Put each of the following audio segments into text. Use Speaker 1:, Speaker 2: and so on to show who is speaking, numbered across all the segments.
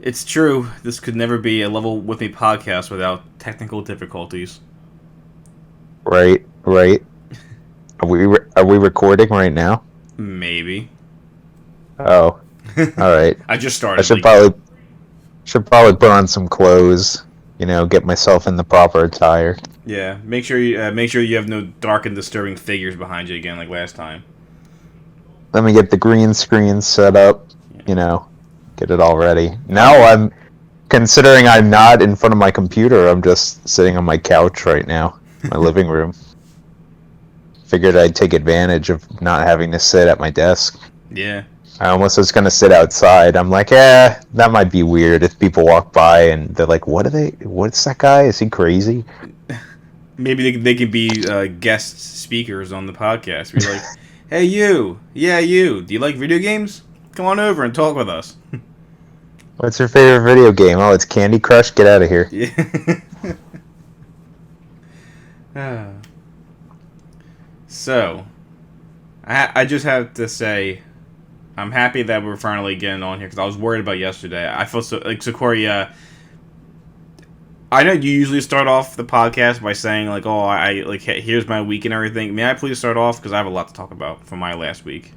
Speaker 1: It's true. This could never be a Level With Me podcast without technical difficulties.
Speaker 2: Right, right. Are we recording right now?
Speaker 1: Maybe.
Speaker 2: Oh, all right.
Speaker 1: I just
Speaker 2: I
Speaker 1: started.
Speaker 2: should probably put on some clothes. Get myself in the proper attire.
Speaker 1: Yeah. Make sure you have no dark and disturbing figures behind you again, like last time.
Speaker 2: Let me get the green screen set up.
Speaker 1: Yeah.
Speaker 2: Get it all ready. Now considering I'm not in front of my computer. I'm just sitting on my couch right now, my living room. Figured I'd take advantage of not having to sit at my desk.
Speaker 1: Yeah.
Speaker 2: I almost was going to sit outside. I'm like, that might be weird if people walk by and they're like, what's that guy? Is he crazy?
Speaker 1: Maybe they can be guest speakers on the podcast. Be like, hey, you. Yeah, you. Do you like video games? Come on over and talk with us.
Speaker 2: What's your favorite video game? Oh, it's Candy Crush? Get out of here.
Speaker 1: Yeah. So, I just have to say, I'm happy that we're finally getting on here because I was worried about yesterday. I feel so like Corey. I know you usually start off the podcast by saying like, "Oh, I like here's my week and everything." May I please start off because I have a lot to talk about from my last week.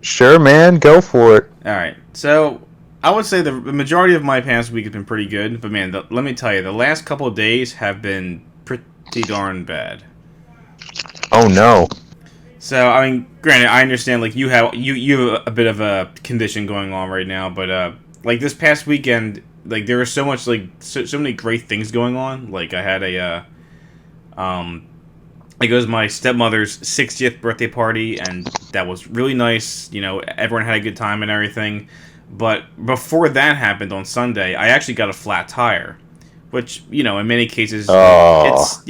Speaker 2: Sure, man. Go for it.
Speaker 1: All right, so I would say the majority of my past week has been pretty good, but man, let me tell you, the last couple of days have been pretty darn bad.
Speaker 2: Oh no.
Speaker 1: So I mean, granted, I understand like you have a bit of a condition going on right now, but like this past weekend, like there was so much like so many great things going on. Like I had it was my stepmother's 60th birthday party, and that was really nice. Everyone had a good time and everything. But before that happened on Sunday, I actually got a flat tire, which in many cases it's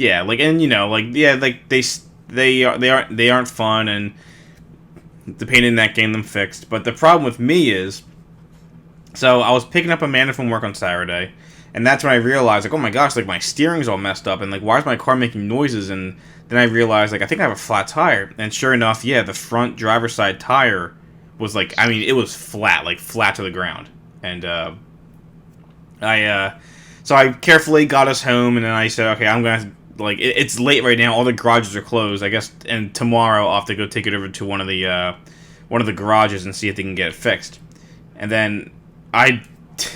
Speaker 1: they aren't fun, and the pain in that getting them fixed. But the problem with me is, so I was picking up Amanda from work on Saturday, and that's when I realized, like, oh my gosh, like my steering's all messed up, and like why is my car making noises? And then I realized, like, I think I have a flat tire, and sure enough, yeah, the front driver's side tire was like, I mean, it was flat, like flat to the ground, and so I carefully got us home, and then I said, okay, I'm gonna. Like it's late right now. All the garages are closed, I guess, and tomorrow I'll have to go take it over to one of the garages and see if they can get it fixed. And then I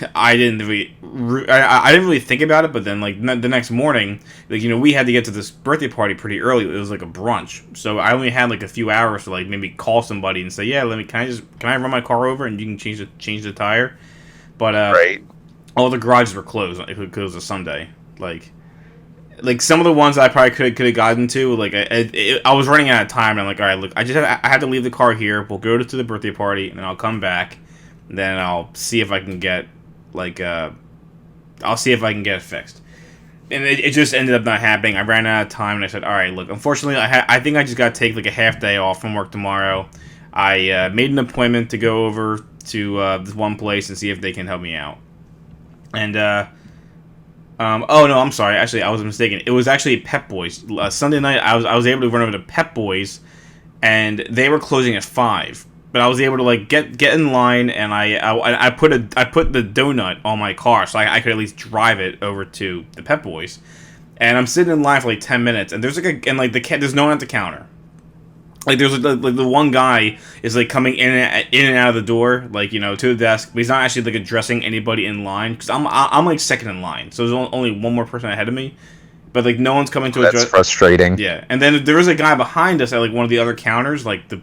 Speaker 1: didn't really think about it, but then like the next morning, like we had to get to this birthday party pretty early. It was like a brunch, so I only had like a few hours to like maybe call somebody and say, yeah, can I run my car over and you can change the tire? But
Speaker 2: Right.
Speaker 1: all the garages were closed because it was a Sunday, like some of the ones I probably could have gotten to, like I was running out of time, and I'm like, all right, look, I have to leave the car here. We'll go to the birthday party, and then I'll come back, and then I'll see if I can get it fixed. And it just ended up not happening. I ran out of time, and I said, all right, look, unfortunately, I think I just got to take like a half day off from work tomorrow. I made an appointment to go over to this one place and see if they can help me out, and oh no, I'm sorry. Actually, I was mistaken. It was actually Pep Boys. Sunday night, I was able to run over to Pep Boys, and they were closing at 5. But I was able to like get in line, and I put the donut on my car so I could at least drive it over to the Pep Boys. And I'm sitting in line for like 10 minutes, and there's there's no one at the counter. Like there's like the one guy is like coming in and out of the door, like to the desk, but he's not actually like addressing anybody in line because I'm like second in line, so there's only one more person ahead of me, but like no one's coming to address.
Speaker 2: That's frustrating.
Speaker 1: Yeah, and then there was a guy behind us at like one of the other counters, like the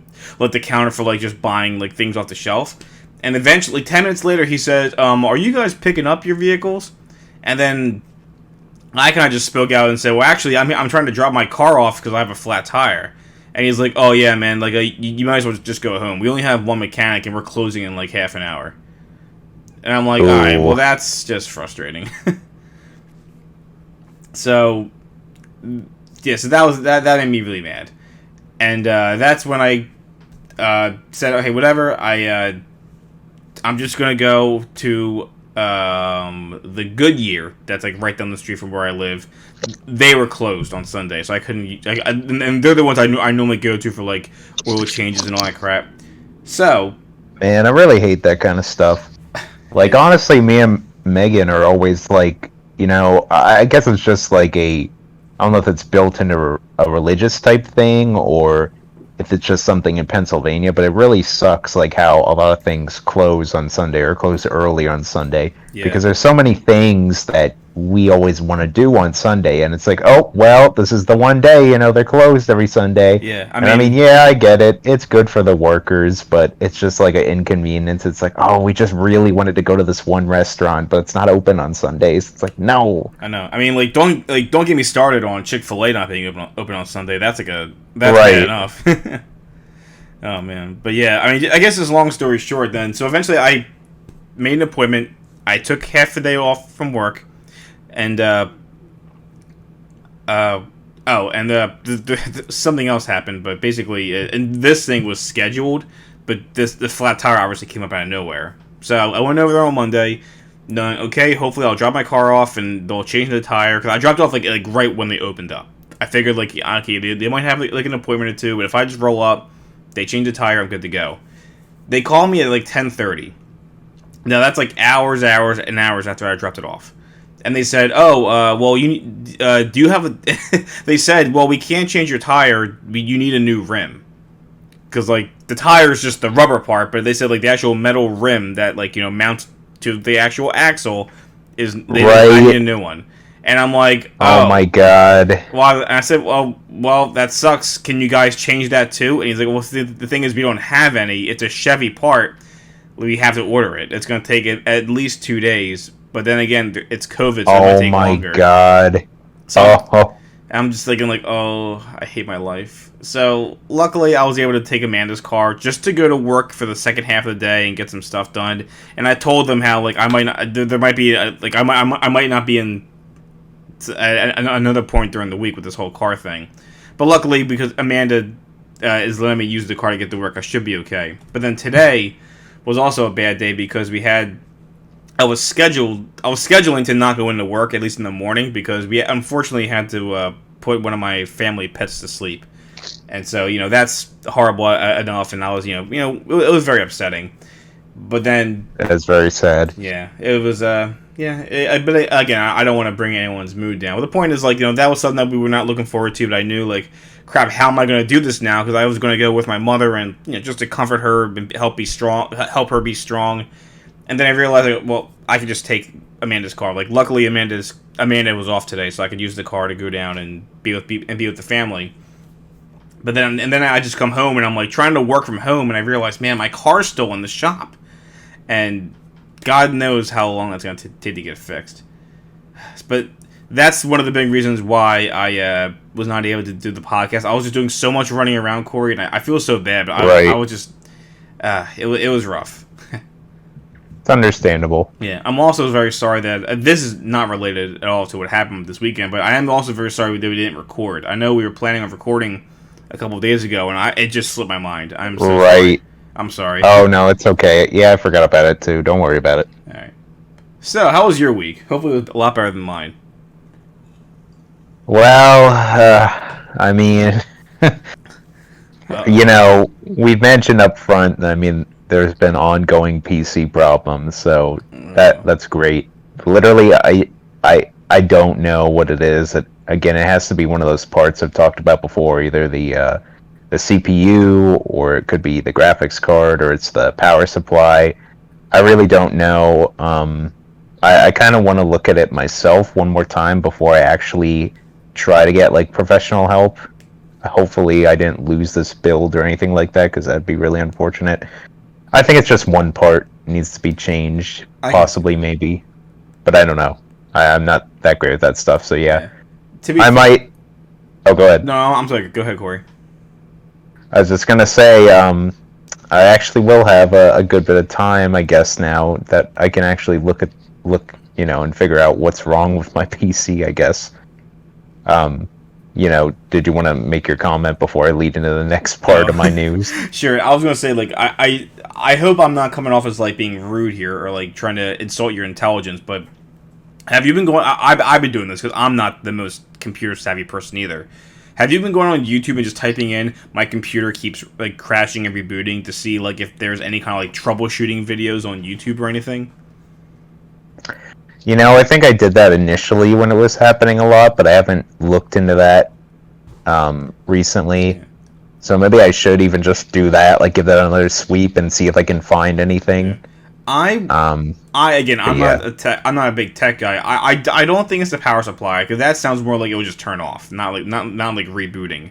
Speaker 1: counter for like just buying like things off the shelf, and eventually 10 minutes later he says, "Are you guys picking up your vehicles?" And then I kind of just spoke out and said, "Well, actually, I'm trying to drop my car off because I have a flat tire." And he's like, "Oh yeah, man, like you might as well just go home. We only have one mechanic, and we're closing in like half an hour." And I'm like,
Speaker 2: Ooh.
Speaker 1: "All right, well that's just frustrating." So, yeah, so that made me really mad, and that's when I said, "Okay, whatever. I'm just gonna go to the Goodyear that's like right down the street from where I live." They were closed on Sunday, so I couldn't. And they're the ones I normally go to for like oil changes and all that crap. So,
Speaker 2: Man, I really hate that kind of stuff. Like, honestly, me and Megan are always like, I guess it's just like I don't know if it's built into a religious type thing or if it's just something in Pennsylvania, but it really sucks like how a lot of things close on Sunday or close early on Sunday
Speaker 1: Yeah.
Speaker 2: because there's so many things that we always want to do on Sunday, and it's like, oh well, this is the one day, they're closed every Sunday.
Speaker 1: Yeah.
Speaker 2: And I mean, yeah, I get it. It's good for the workers, but it's just like an inconvenience. It's like, oh, we just really wanted to go to this one restaurant, but it's not open on Sundays. It's like, no.
Speaker 1: I know. I mean, don't get me started on Chick-fil-A not being open on Sunday. That's
Speaker 2: Right.
Speaker 1: bad enough. Oh man. But yeah, I mean, I guess it's long story short then. So eventually I made an appointment. I took half a day off from work. And something else happened, but basically, and this thing was scheduled, but the flat tire obviously came up out of nowhere. So I went over there on Monday, knowing, okay, hopefully I'll drop my car off and they'll change the tire, because I dropped off like right when they opened up. I figured like, okay, they might have like an appointment or two, but if I just roll up, they change the tire, I'm good to go. They called me at like 10:30. Now that's like hours and hours after I dropped it off. And they said, "Oh, well, do you have a?" They said, "Well, we can't change your tire. You need a new rim, because like the tire is just the rubber part." But they said like the actual metal rim that mounts to the actual axle I need a new one. And I'm like,
Speaker 2: oh my god.
Speaker 1: Well, and I said, well, that sucks. Can you guys change that too? And he's like, well, the thing is, we don't have any. It's a Chevy part. We have to order it. It's going to take at least 2 days. But then again, it's COVID, so it might take longer.
Speaker 2: Oh my god.
Speaker 1: So I'm just thinking like, oh, I hate my life. So luckily, I was able to take Amanda's car just to go to work for the second half of the day and get some stuff done. And I told them how like I might not, there might be like I might not be in another point during the week with this whole car thing. But luckily, because Amanda is letting me use the car to get to work, I should be okay. But then today was also a bad day because I was scheduling to not go into work, at least in the morning, because we unfortunately had to put one of my family pets to sleep. And so, that's horrible enough, and I was, it was very upsetting. But then...
Speaker 2: That's very sad.
Speaker 1: Yeah, it was, but again, I don't want to bring anyone's mood down. But the point is, like, that was something that we were not looking forward to, but I knew, like, crap, how am I going to do this now? Because I was going to go with my mother and, just to comfort her and help her be strong. And then I realized, like, well, I could just take Amanda's car. Like, luckily, Amanda was off today, so I could use the car to go down and be with the family. But then I just come home and I'm like trying to work from home, and I realize, man, my car's still in the shop, and God knows how long that's going to take to get fixed. But that's one of the big reasons why I was not able to do the podcast. I was just doing so much running around, Corey, and I feel so bad. But I was just, it was rough.
Speaker 2: It's understandable.
Speaker 1: Yeah, I'm also very sorry that this is not related at all to what happened this weekend, but I am also very sorry that we didn't record. I know we were planning on recording a couple of days ago, and it just slipped my mind. I'm so sorry. I'm sorry.
Speaker 2: Oh, no, it's okay. Yeah, I forgot about it, too. Don't worry about it.
Speaker 1: All right. So, how was your week? Hopefully a lot better than mine.
Speaker 2: Well, I mean, we've mentioned up front, I mean, there's been ongoing PC problems, so that's great. Literally, I don't know what it is. Again, it has to be one of those parts I've talked about before, either the CPU, or it could be the graphics card, or it's the power supply. I really don't know. I kind of want to look at it myself one more time before I actually try to get like professional help. Hopefully I didn't lose this build or anything like that, because that'd be really unfortunate. I think it's just one part needs to be changed, possibly, maybe, but I don't know. I'm not that great at that stuff, so yeah. Might. Oh, go ahead.
Speaker 1: No, I'm sorry. Go ahead, Corey.
Speaker 2: I was just gonna say, I actually will have a good bit of time, I guess, now that I can actually look, and figure out what's wrong with my PC, I guess. Did you want to make your comment before I lead into the next part of my news?
Speaker 1: Sure. I was going to say, like, I hope I'm not coming off as, like, being rude here or, like, trying to insult your intelligence, but have you been going... I've been doing this because I'm not the most computer-savvy person either. Have you been going on YouTube and just typing in, my computer keeps, like, crashing and rebooting to see, like, if there's any kind of, like, troubleshooting videos on YouTube or anything?
Speaker 2: I think I did that initially when it was happening a lot, but I haven't looked into that recently.
Speaker 1: Yeah.
Speaker 2: So maybe I should even just do that, like give that another sweep and see if I can find
Speaker 1: Yeah.
Speaker 2: anything.
Speaker 1: I
Speaker 2: Um,
Speaker 1: again,
Speaker 2: but yeah.
Speaker 1: I'm not a big tech guy. I don't think it's the power supply because that sounds more like it would just turn off, not like rebooting.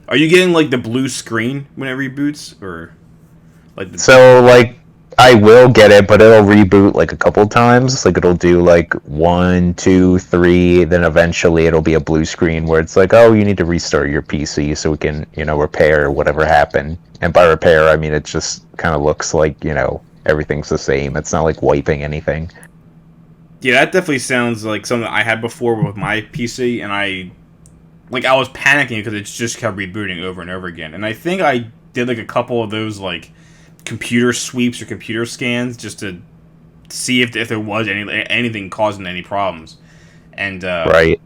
Speaker 1: Are you getting like the blue screen when it reboots, or like the?
Speaker 2: So like I will get it, but it'll reboot like a couple times. Like it'll do like 1, 2, 3, then eventually it'll be a blue screen where it's like, oh, you need to restart your PC so we can, repair whatever happened. And by repair, I mean it just kind of looks like, everything's the same. It's not like wiping anything.
Speaker 1: Yeah, that definitely sounds like something I had before with my PC, and I was panicking because it just kept rebooting over and over again. And I think I did like a couple of those like computer sweeps or computer scans just to see if there was anything causing any problems. And
Speaker 2: Right.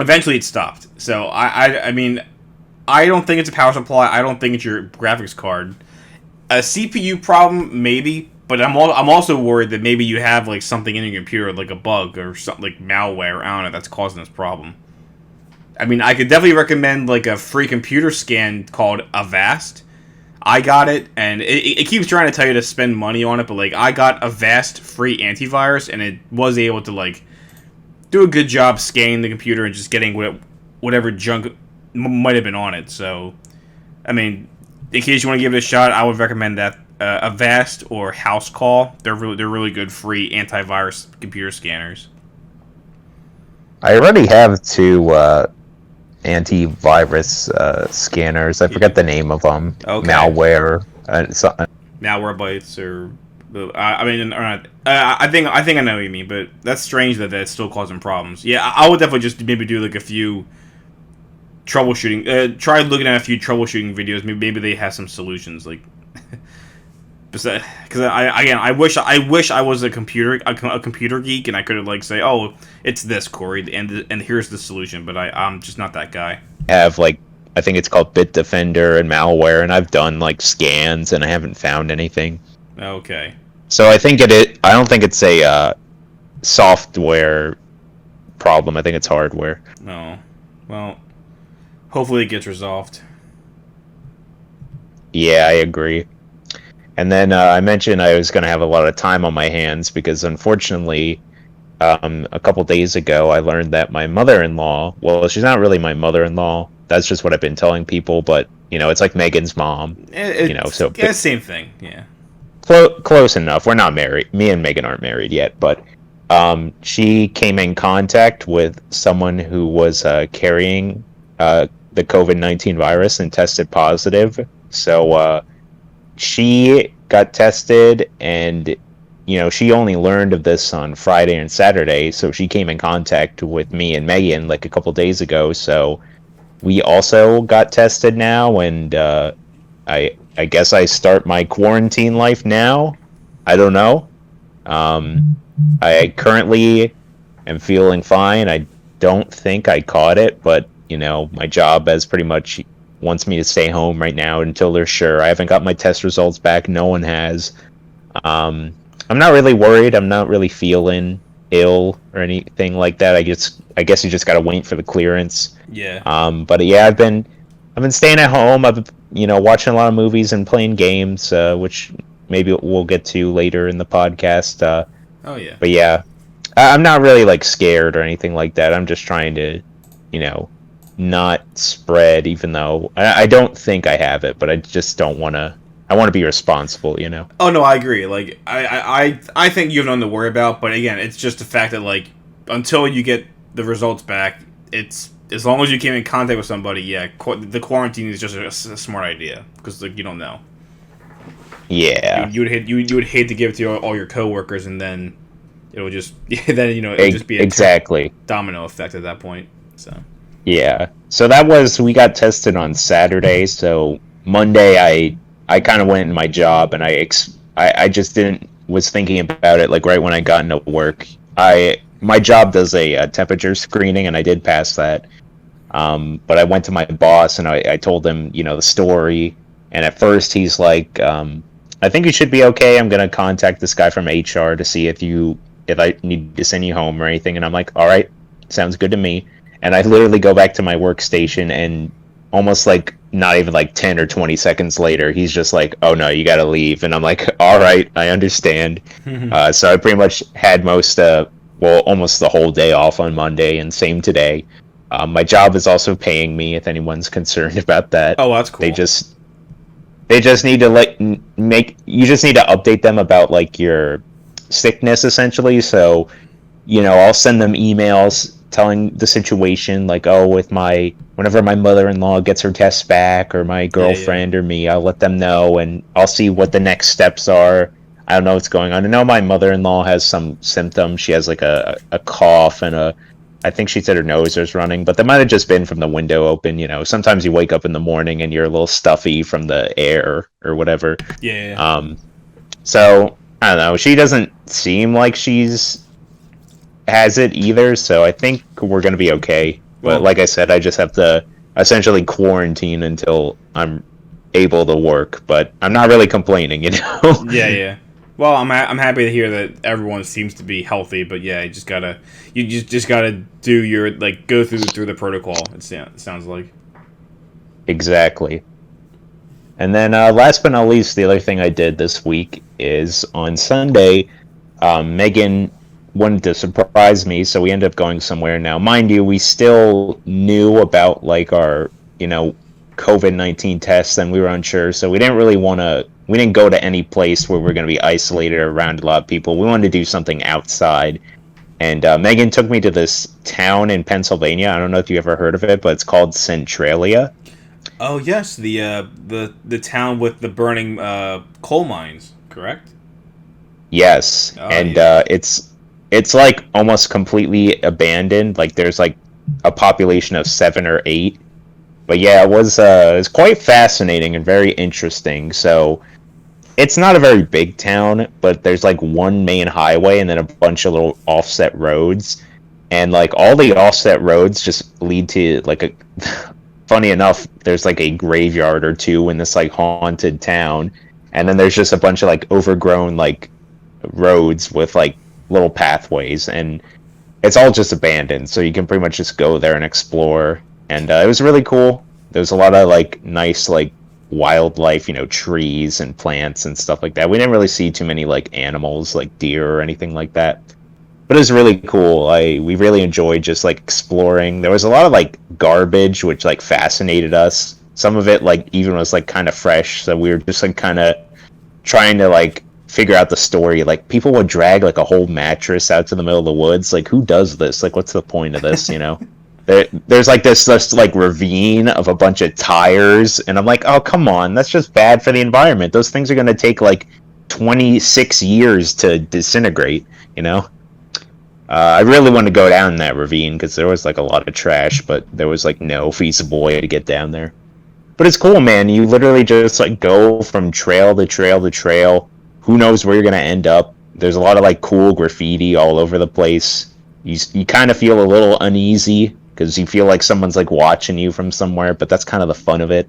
Speaker 1: eventually it stopped. So I mean, I don't think it's a power supply. I don't think it's your graphics card. A CPU problem, maybe, but I'm also worried that maybe you have like something in your computer, like a bug or something like malware. I don't know, that's causing this problem. I mean, I could definitely recommend like a free computer scan called Avast. I got it, and it keeps trying to tell you to spend money on it, but like I got Avast free antivirus, and it was able to like do a good job scanning the computer and just getting whatever junk might have been on it. So, I mean, in case you want to give it a shot, I would recommend that Avast or House Call. They're really good free antivirus computer scanners.
Speaker 2: I already have 2 antivirus scanners. I forget the name of them.
Speaker 1: Okay.
Speaker 2: Malware.
Speaker 1: Malwarebytes or I mean, or not, I think I know what you mean, but that's strange that that's still causing problems. Yeah, I would definitely just maybe do like a few troubleshooting. Try looking at a few troubleshooting videos. Maybe they have some solutions. Like, because I wish I was a computer geek and I could have like say, oh, it's this, Corey, and here's the solution. But I'm just not that guy.
Speaker 2: Have like I think it's called Bitdefender and malware, and I've done like scans and I haven't found anything.
Speaker 1: Okay.
Speaker 2: So I think I don't think it's a software problem. I think it's hardware.
Speaker 1: No. Well, hopefully it gets resolved.
Speaker 2: Yeah, I agree. And then I mentioned I was going to have a lot of time on my hands because unfortunately, a couple days ago, I learned that my mother-in-law, well, she's not really my mother-in-law. That's just what I've been telling people, but, it's like Megan's mom. So
Speaker 1: yeah, same thing, yeah.
Speaker 2: Close enough. We're not married. Me and Megan aren't married yet, but she came in contact with someone who was carrying the COVID-19 virus and tested positive. So she got tested, and she only learned of this on Friday and Saturday. So she came in contact with me and Megan like a couple days ago. So we also got tested now, and I guess I start my quarantine life now. I don't know. I currently am feeling fine. I don't think I caught it, but my job has pretty much wants me to stay home right now until they're sure. I haven't got my test results back. No one has. I'm not really worried. I'm not really feeling ill or anything like that. I guess you just gotta wait for the clearance.
Speaker 1: Yeah.
Speaker 2: But yeah, I've been staying at home. I've watching a lot of movies and playing games, which maybe we'll get to later in the podcast.
Speaker 1: Oh yeah.
Speaker 2: But yeah, I'm not really like scared or anything like that. I'm just trying to, not spread, even though I don't think I have it, but I just don't want to. I want to be responsible,
Speaker 1: Oh no, I agree. Like I think you have nothing to worry about, but again, it's just the fact that like until you get the results back, it's as long as you came in contact with somebody, yeah, the quarantine is just a smart idea because like you don't know.
Speaker 2: Yeah.
Speaker 1: You would hate to give it to all your coworkers, and then it would just it would just be
Speaker 2: exactly
Speaker 1: domino effect at that point. So
Speaker 2: yeah, so we got tested on Saturday. So Monday, I kind of went in my job, and I just was thinking about it like right when I got into work. My job does a temperature screening, and I did pass that. But I went to my boss and I told him, the story. And at first he's like, I think you should be okay. I'm going to contact this guy from HR to see if you if I need to send you home or anything. And I'm like, all right, sounds good to me. And I literally go back to my workstation, and almost like not even like 10 or 20 seconds later, he's just like, oh no, you gotta leave. And I'm like, all right, I understand. So I pretty much had almost the whole day off on Monday, and same today. My job is also paying me, if anyone's concerned about that.
Speaker 1: Oh, that's cool.
Speaker 2: They just need to you just need to update them about like your sickness, essentially. So, I'll send them emails telling the situation, like, oh, whenever my mother-in-law gets her test back, or my girlfriend or me, I'll let them know, and I'll see what the next steps are. I don't know what's going on. I know my mother-in-law has some symptoms. She has like a cough, and I think she said her nose was running, but that might have just been from the window open. Sometimes you wake up in the morning and you're a little stuffy from the air or whatever.
Speaker 1: Yeah.
Speaker 2: So I don't know. She doesn't seem like has it either, so I think we're gonna be okay. But like I said, I just have to essentially quarantine until I'm able to work. But I'm not really complaining,
Speaker 1: Yeah. Well, I'm happy to hear that everyone seems to be healthy, but yeah, you just gotta do your go through the protocol. It sounds like.
Speaker 2: Exactly. And then last but not least, the other thing I did this week is on Sunday, Megan wanted to surprise me, so we ended up going somewhere. Now, mind you, we still knew about our COVID-19 tests, and we were unsure, so we didn't go to any place where we're going to be isolated around a lot of people. We wanted to do something outside. And Megan took me to this town in Pennsylvania. I don't know if you ever heard of it, but it's called Centralia.
Speaker 1: Oh yes, the town with the burning coal mines, correct?
Speaker 2: Yes, it's like almost completely abandoned. Like there's like a population of 7 or 8. But yeah, it was quite fascinating and very interesting. So it's not a very big town, but there's like one main highway and then a bunch of little offset roads. And like all the offset roads just lead to funny enough, there's like a graveyard or two in this like haunted town. And then there's just a bunch of like overgrown like roads with like little pathways, and it's all just abandoned. So you can pretty much just go there and explore. And it was really cool. There's a lot of like nice like wildlife, trees and plants and stuff like that. We didn't really see too many like animals like deer or anything like that, but it was really cool. We really enjoyed just like exploring. There was a lot of like garbage which like fascinated us. Some of it like even was like kind of fresh, so we were just like kind of trying to like figure out the story. Like people would drag like a whole mattress out to the middle of the woods. Like who does this? Like what's the point of this? There's like this like ravine of a bunch of tires, and I'm like, oh come on, that's just bad for the environment. Those things are gonna take like 26 years to disintegrate. I really wanted to go down that ravine because there was like a lot of trash, but there was like no feasible way to get down there. But it's cool, man. You literally just like go from trail to trail to trail. Who knows where you're gonna end up? There's a lot of like cool graffiti all over the place. You kind of feel a little uneasy because you feel like someone's like watching you from somewhere, but that's kind of the fun of it.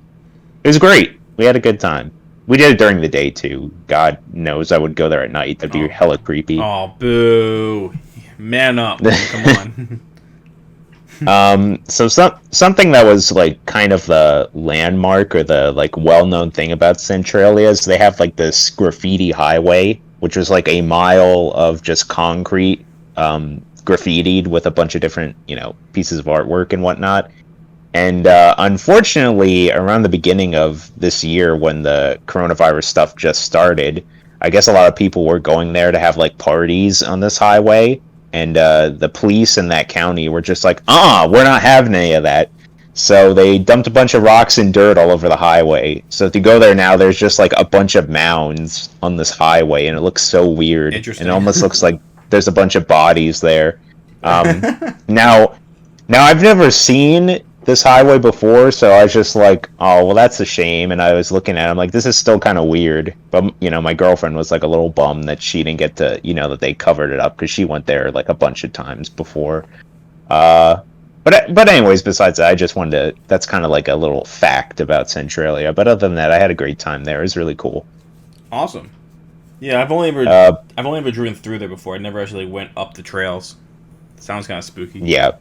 Speaker 2: It was great. We had a good time. We did it during the day too. God knows I would go there at night. That'd be hella creepy.
Speaker 1: Oh, boo! Man up! Come
Speaker 2: on. So something that was like kind of the landmark or the like well-known thing about Centralia is they have like this graffiti highway, which was like a mile of just concrete, graffitied with a bunch of different pieces of artwork and whatnot. And unfortunately, around the beginning of this year, when the coronavirus stuff just started, I guess a lot of people were going there to have like parties on this highway, and the police in that county were just like, we're not having any of that. So they dumped a bunch of rocks and dirt all over the highway. So if you go there now, there's just like a bunch of mounds on this highway, and it looks so weird.
Speaker 1: Interesting.
Speaker 2: And it almost looks like there's a bunch of bodies there. Now I've never seen this highway before, so I was just like, oh, well, that's a shame. And I was looking at it, I'm like, this is still kind of weird. But, my girlfriend was like a little bummed that she didn't get to, that they covered it up, because she went there like a bunch of times before. But anyways, besides that, I just wanted to, that's kind of like a little fact about Centralia. But other than that, I had a great time there. It was really cool.
Speaker 1: Awesome. Yeah,
Speaker 2: Uh,
Speaker 1: I've only ever driven through there before. I never actually went up the trails. Sounds kind of spooky.
Speaker 2: yeah,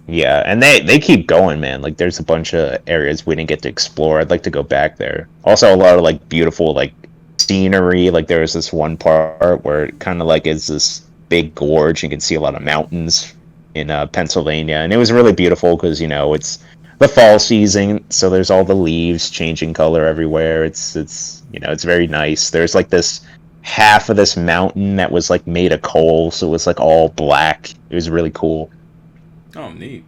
Speaker 2: yeah, and they keep going, man. Like, there's a bunch of areas we didn't get to explore. I'd like to go back there. Also, a lot of like beautiful like scenery. Like, there was this one part where it kind of like is this big gorge. You can see a lot of mountains in Pennsylvania, and it was really beautiful because it's the fall season, so there's all the leaves changing color everywhere. It's very nice. There's like this half of this mountain that was like made of coal, so it was like all black. It was really cool.
Speaker 1: Oh, neat.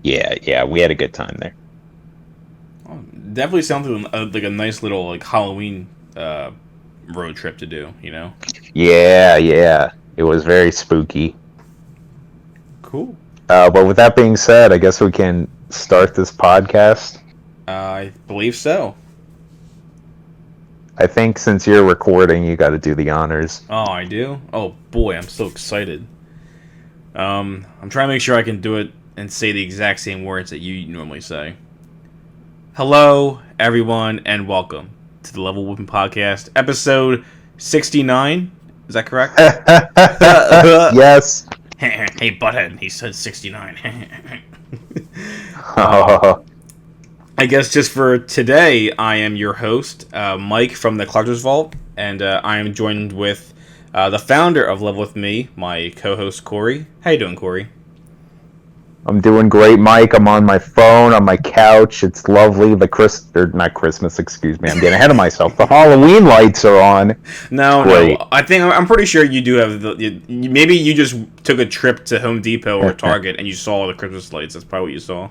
Speaker 2: Yeah, we had a good time there.
Speaker 1: Oh, definitely sounds like a nice little like Halloween road trip to do.
Speaker 2: Yeah, it was very spooky.
Speaker 1: Cool.
Speaker 2: But with that being said, I guess we can start this podcast.
Speaker 1: I believe so.
Speaker 2: I think since you're recording, you got to do the honors.
Speaker 1: Oh, I do? Oh, boy, I'm so excited. I'm trying to make sure I can do it and say the exact same words that you normally say. Hello, everyone, and welcome to the Level Whipping Podcast, episode 69. Is that correct?
Speaker 2: Yes.
Speaker 1: Hey, butthead, he said 69. I guess just for today, I am your host, Mike from the Collector's Vault, and I am joined with the founder of Level With Me, my co-host, Corey. How you doing, Corey?
Speaker 2: I'm doing great, Mike. I'm on my phone, on my couch. It's lovely. Not Christmas, excuse me. I'm getting ahead of myself. The Halloween lights are on.
Speaker 1: No. I'm pretty sure you do have maybe you just took a trip to Home Depot or Target and you saw the Christmas lights. That's probably what you saw.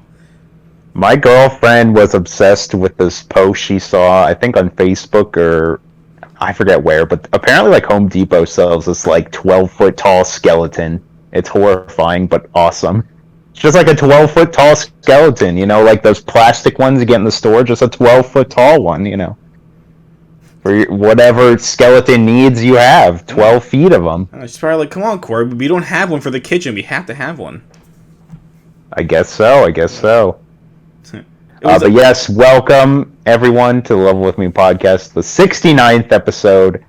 Speaker 2: My girlfriend was obsessed with this post she saw, I think on Facebook or I forget where, but apparently like Home Depot sells this like 12-foot tall skeleton. It's horrifying, but awesome. It's just like a 12-foot tall skeleton, like those plastic ones you get in the store, just a 12-foot tall one, For whatever skeleton needs you have, 12 feet of them.
Speaker 1: She's probably like, come on, Corey, we don't have one for the kitchen. We have to have one.
Speaker 2: I guess so. But yes, welcome everyone to the Level With Me podcast, the 69th episode.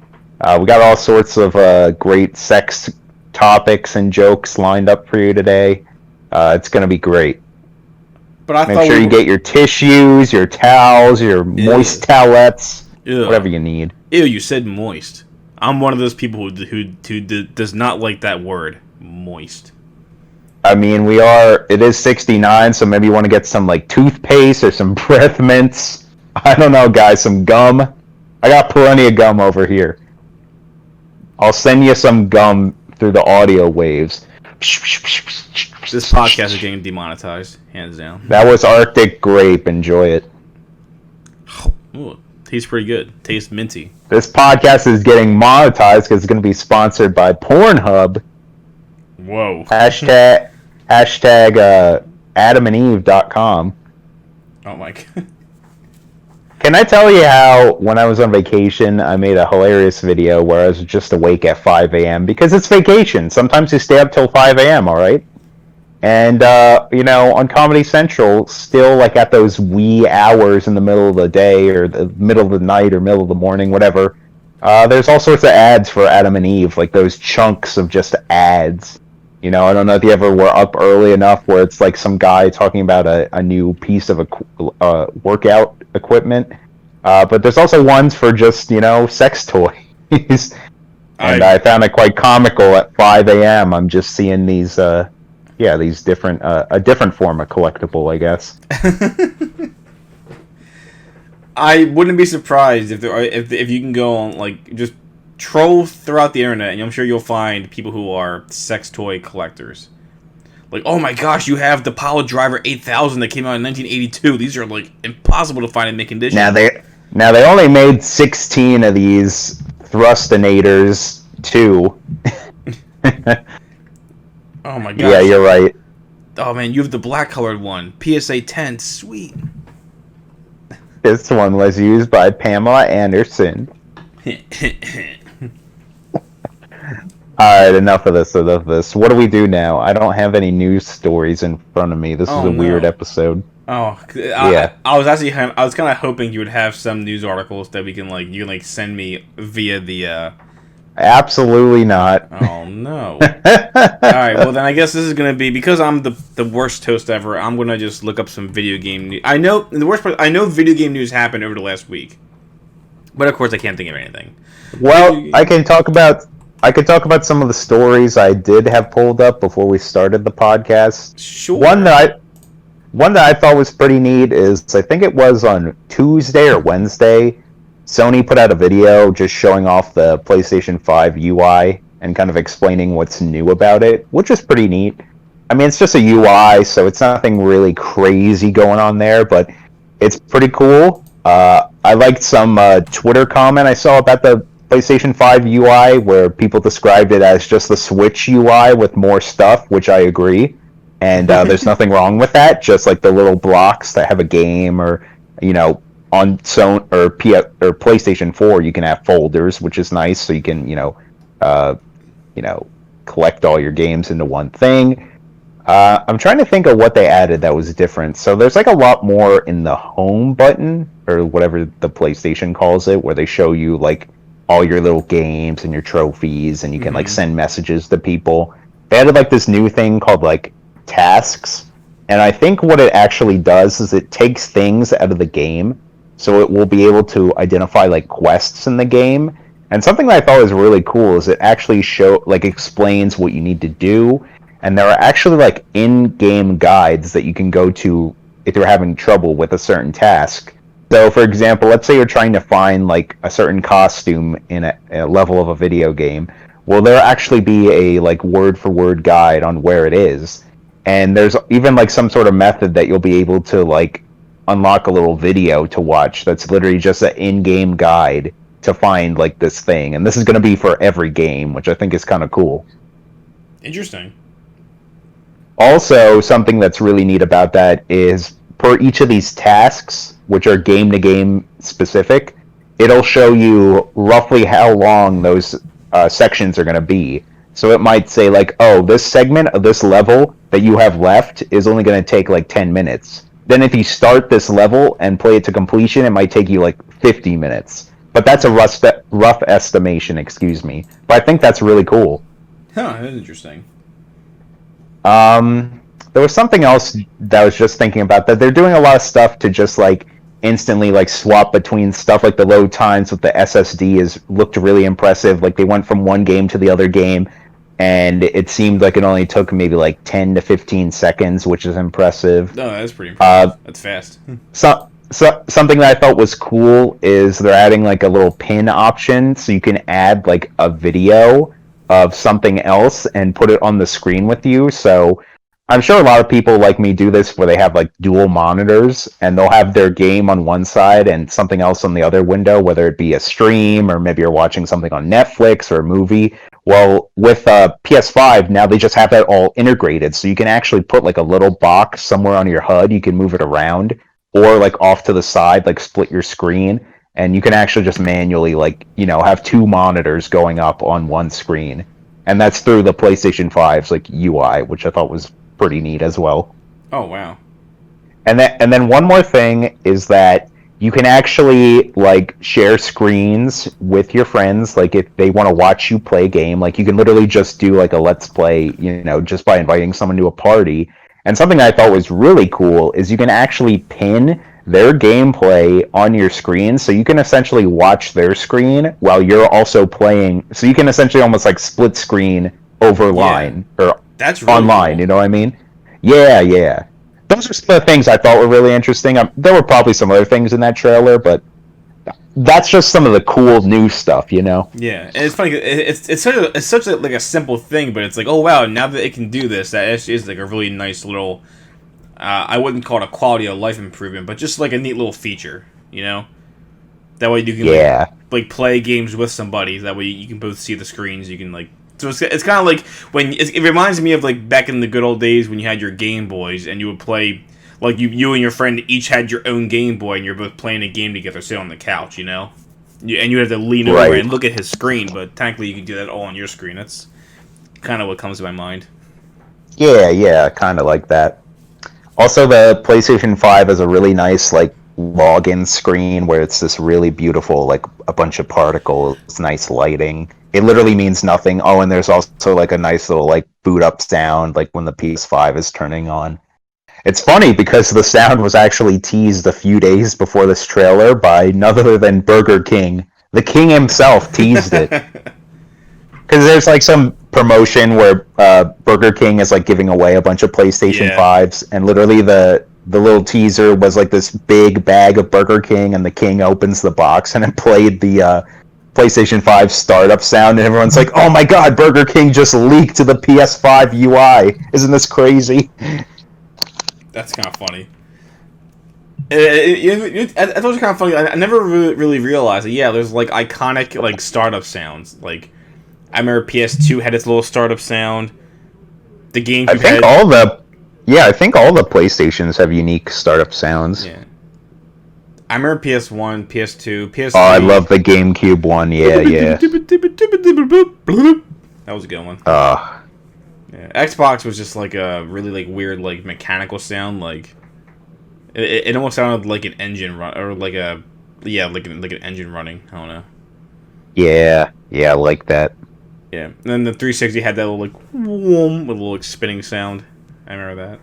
Speaker 2: We got all sorts of great sex topics and jokes lined up for you today. It's going to be great.
Speaker 1: But
Speaker 2: Make sure you get your tissues, your towels, your moist towelettes, whatever you need.
Speaker 1: Ew, you said moist. I'm one of those people who does not like that word, moist.
Speaker 2: I mean, it is 69, so maybe you want to get some, like, toothpaste or some breath mints. I don't know, guys, some gum. I got plenty of gum over here. I'll send you some gum through the audio waves.
Speaker 1: This podcast is getting demonetized, hands down.
Speaker 2: That was Arctic Grape. Enjoy it.
Speaker 1: Ooh, tastes pretty good. Tastes minty.
Speaker 2: This podcast is getting monetized because it's going to be sponsored by Pornhub.
Speaker 1: Whoa.
Speaker 2: Hashtag adamandeve.com.
Speaker 1: Oh my god.
Speaker 2: Can I tell you how when I was on vacation I made a hilarious video where I was just awake at 5 a.m. because it's vacation. Sometimes you stay up till 5 a.m., alright? And, on Comedy Central, still like at those wee hours in the middle of the day or the middle of the night or middle of the morning, whatever, there's all sorts of ads for Adam and Eve, like those chunks of just ads. I don't know if you ever were up early enough where it's like some guy talking about a new piece of workout equipment. But there's also ones for just, sex toys. And I found it quite comical at 5 a.m. I'm just seeing these, these different, a different form of collectible, I guess.
Speaker 1: I wouldn't be surprised if you can go on, like, just troll throughout the internet, and I'm sure you'll find people who are sex toy collectors. Like, oh my gosh, you have the Pile Driver 8000 that came out in 1982. These are, like, impossible to find in mint condition.
Speaker 2: Now they only made 16 of these Thrustinators, too.
Speaker 1: Oh my gosh.
Speaker 2: Yeah, you're right.
Speaker 1: Oh man, you have the black colored one. PSA 10, sweet.
Speaker 2: This one was used by Pamela Anderson. Alright, enough of this. What do we do now? I don't have any news stories in front of me. This is a weird episode.
Speaker 1: Oh,
Speaker 2: Yeah.
Speaker 1: I was actually I was kind of hoping you would have some news articles that you can like send me via the.
Speaker 2: Absolutely not.
Speaker 1: Oh no. All right, well then I guess this is gonna be because I'm the worst host ever. I'm gonna just look up some video game news. I know the worst part. I know video game news happened over the last week, but of course I can't think of anything.
Speaker 2: Well, I can talk about some of the stories I did have pulled up before we started the podcast. One
Speaker 1: Sure.
Speaker 2: that I one that I thought was pretty neat is I think it was on Tuesday or Wednesday, Sony put out a video just showing off the PlayStation 5 UI and kind of explaining what's new about it, which is pretty neat. I mean, it's just a UI, so it's nothing really crazy going on there, but it's pretty cool. I liked some Twitter comment I saw about the PlayStation 5 UI where people described it as just the Switch UI with more stuff, which I agree. And there's nothing wrong with that. Just like the little blocks that have a game, or on Sony or PlayStation 4, you can have folders, which is nice. So you can uh, collect all your games into one thing. I'm trying to think of what they added that was different. So there's like a lot more in the home button, or whatever the PlayStation calls it, where they show you like all your little games and your trophies, and you can like send messages to people. They added like this new thing called like tasks, and I think what it actually does is it takes things out of the game, so it will be able to identify like quests in the game. And something that I thought was really cool is it actually explains what you need to do, and there are actually like in-game guides that you can go to if you're having trouble with a certain task. So, for example, let's say you're trying to find like a certain costume in a level of a video game. Well, there'll actually be a like word-for-word guide on where it is, and there's even like some sort of method that you'll be able to like unlock a little video to watch that's literally just an in-game guide to find like this thing. And this is going to be for every game, which I think is kind of cool.
Speaker 1: Interesting.
Speaker 2: Also, something that's really neat about that is per each of these tasks, which are game to game specific, it'll show you roughly how long those sections are going to be. So it might say like, oh, this segment of this level that you have left is only going to take like 10 minutes. Then if you start this level and play it to completion, it might take you like 50 minutes. But that's a rough estimation, excuse me. But I think that's really cool.
Speaker 1: Huh, that's interesting.
Speaker 2: There was something else that I was just thinking about, that they're doing a lot of stuff to just like instantly like swap between stuff. Like the load times with the SSD is looked really impressive. Like they went from one game to the other game, and it seemed like it only took maybe like 10 to 15 seconds, which is impressive.
Speaker 1: No, that's pretty impressive. That's fast.
Speaker 2: Something that I thought was cool is they're adding like a little pin option, so you can add like a video of something else and put it on the screen with you. So I'm sure a lot of people like me do this where they have like dual monitors, and they'll have their game on one side and something else on the other window, whether it be a stream or maybe you're watching something on Netflix or a movie. Well, with PS5, now they just have that all integrated, so you can actually put like a little box somewhere on your HUD. You can move it around, or like off to the side, like split your screen, and you can actually just manually like have two monitors going up on one screen, and that's through the PlayStation 5's like UI, which I thought was pretty neat as well.
Speaker 1: Oh wow.
Speaker 2: And then one more thing is that you can actually like share screens with your friends. Like if they want to watch you play a game, like you can literally just do like a let's play, just by inviting someone to a party. And something I thought was really cool is you can actually pin their gameplay on your screen, so you can essentially watch their screen while you're also playing. So you can essentially almost like split screen over line or
Speaker 1: That's really
Speaker 2: online.
Speaker 1: cool.
Speaker 2: You know what I mean? Yeah. Those are some of the things I thought were really interesting. There were probably some other things in that trailer, but that's just some of the cool new stuff,
Speaker 1: Yeah, and it's funny. It's such a, like a simple thing, but it's like, oh wow, now that it can do this, that actually is like a really nice little. I wouldn't call it a quality of life improvement, but just like a neat little feature, That way you can like play games with somebody. That way you can both see the screens. You can like. So it's kind of like when it reminds me of like back in the good old days when you had your Game Boys and you would play, like you and your friend each had your own Game Boy and you're both playing a game together, sit on the couch, and you have to lean over and look at his screen, but technically you can do that all on your screen. That's kind of what comes to my mind.
Speaker 2: Yeah, kind of like that. Also, the PlayStation 5 has a really nice like login screen where it's this really beautiful, like a bunch of particles, nice lighting. It literally means nothing. Oh, and there's also like a nice little like boot up sound, like when the PS5 is turning on. It's funny because the sound was actually teased a few days before this trailer by none other than Burger King. The king himself teased it. Because there's like some promotion where Burger King is like giving away a bunch of PlayStation 5s, and literally the little teaser was like this big bag of Burger King, and the king opens the box, and it played the PlayStation 5 startup sound, and everyone's like, oh my god, Burger King just leaked to the PS5 UI. Isn't this crazy?
Speaker 1: That's kind of funny. I thought it was kind of funny. I never really realized that, yeah, there's like iconic like startup sounds. Like, I remember PS2 had its little startup sound. The GameCube
Speaker 2: I think I think all the PlayStations have unique startup sounds.
Speaker 1: Yeah. I remember PS1, PS2, PS3.
Speaker 2: Oh, I love the GameCube one. Yeah.
Speaker 1: That was a good one.
Speaker 2: Yeah.
Speaker 1: Xbox was just like a really like weird like mechanical sound. Like it almost sounded like an engine run, or like a like an engine running. I don't know.
Speaker 2: Yeah, I like that.
Speaker 1: Yeah, and then the 360 had that little like whoom, with a little like, spinning sound. I remember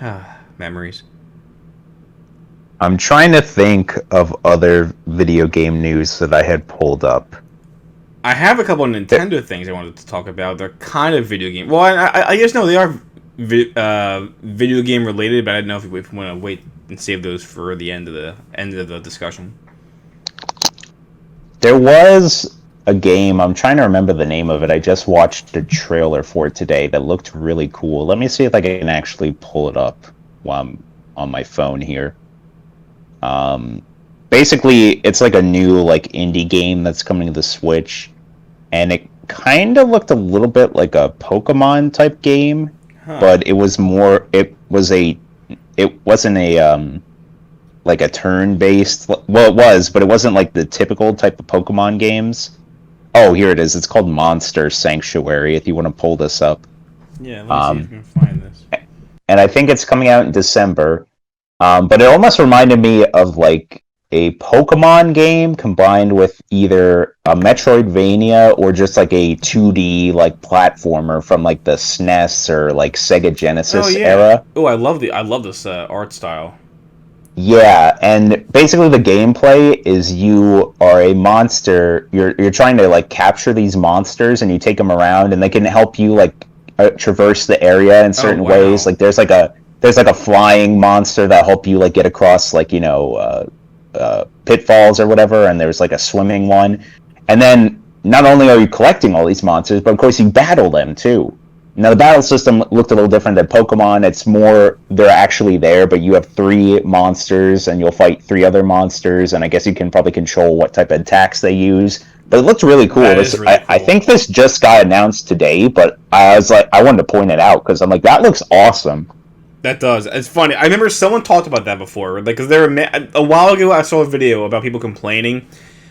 Speaker 1: that. Memories.
Speaker 2: I'm trying to think of other video game news that I had pulled up.
Speaker 1: I have a couple of Nintendo things I wanted to talk about. They're kind of video game. Well, I guess no, they are video game related, but I don't know if we want to wait and save those for the end of the discussion.
Speaker 2: There was a game, I'm trying to remember the name of it. I just watched a trailer for it today that looked really cool. Let me see if I can actually pull it up while I'm on my phone here. Basically, it's like a new like indie game that's coming to the Switch, and it kind of looked a little bit like a Pokemon type game, but it was more. It wasn't a like a turn-based. Well, it was, but it wasn't like the typical type of Pokemon games. Oh, here it is. It's called Monster Sanctuary. If you want to pull this up.
Speaker 1: Yeah, let me see if I can find this.
Speaker 2: And I think it's coming out in December. But it almost reminded me of like a Pokemon game combined with either a Metroidvania or just like a 2D like platformer from like the SNES or like Sega Genesis era.
Speaker 1: Oh, I love this art style.
Speaker 2: Yeah, and basically the gameplay is you are a monster. You're trying to like capture these monsters, and you take them around, and they can help you like traverse the area in certain ways. Like there's like a flying monster that help you like get across like pitfalls or whatever, and there's like a swimming one. And then not only are you collecting all these monsters, but of course you battle them too. Now the battle system looked a little different than Pokemon. It's more they're actually there, but you have 3 monsters and you'll fight 3 other monsters, and I guess you can probably control what type of attacks they use. But it looked really cool. I think this just got announced today, but I was like, I wanted to point it out because I'm like, that looks awesome.
Speaker 1: That does. It's funny. I remember someone talked about that before, like, because there were a while ago. I saw a video about people complaining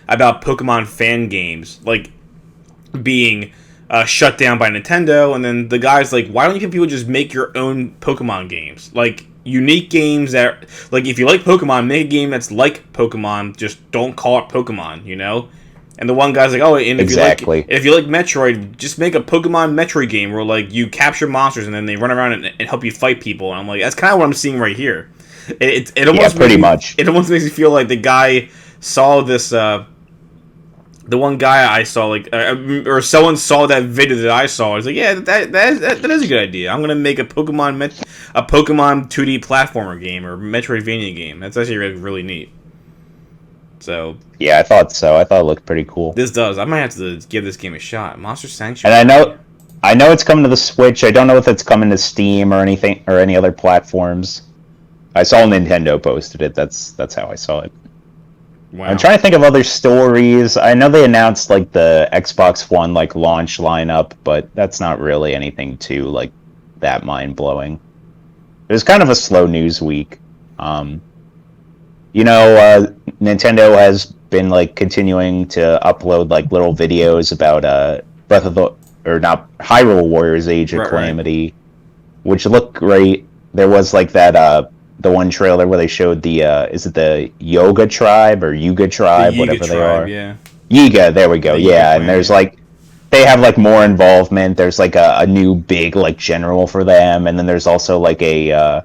Speaker 1: about Pokemon fan games, like being shut down by Nintendo, and then the guy's like, "Why don't you people just make your own Pokemon games, like unique games that, like, if you like Pokemon, make a game that's like Pokemon. Just don't call it Pokemon, you know." And the one guy's like, "Oh, and if you like Metroid, just make a Pokemon Metroid game where like you capture monsters and then they run around and help you fight people." And I'm like, that's kind of what I'm seeing right here. It almost
Speaker 2: pretty much.
Speaker 1: It almost makes me feel like the guy saw this. The one guy I saw, like, or someone saw that video that I saw. I was like, yeah, that is a good idea. I'm gonna make a Pokemon 2D platformer game or Metroidvania game. That's actually really neat. So
Speaker 2: yeah, I thought so. I thought it looked pretty cool.
Speaker 1: This does. I might have to give this game a shot. Monster Sanctuary.
Speaker 2: And I know it's coming to the Switch. I don't know if it's coming to Steam or anything or any other platforms. I saw Nintendo posted it. That's how I saw it. Wow. I'm trying to think of other stories. I know they announced like the Xbox One like launch lineup, but that's not really anything too like that mind blowing. It was kind of a slow news week. Nintendo has been like continuing to upload like little videos about Hyrule Warriors Age of Calamity, which look great.
Speaker 3: there was like that the one trailer where they showed the is it the Yoga Tribe or Yuga Tribe,
Speaker 1: The Yiga
Speaker 3: whatever they
Speaker 1: tribe,
Speaker 3: are.
Speaker 1: yeah.
Speaker 3: Yiga, there we go.
Speaker 1: The Yiga
Speaker 3: Yeah,
Speaker 1: clan,
Speaker 3: and there's
Speaker 1: yeah.
Speaker 3: like they have like more involvement. There's like a new big like general for them, and then there's also like a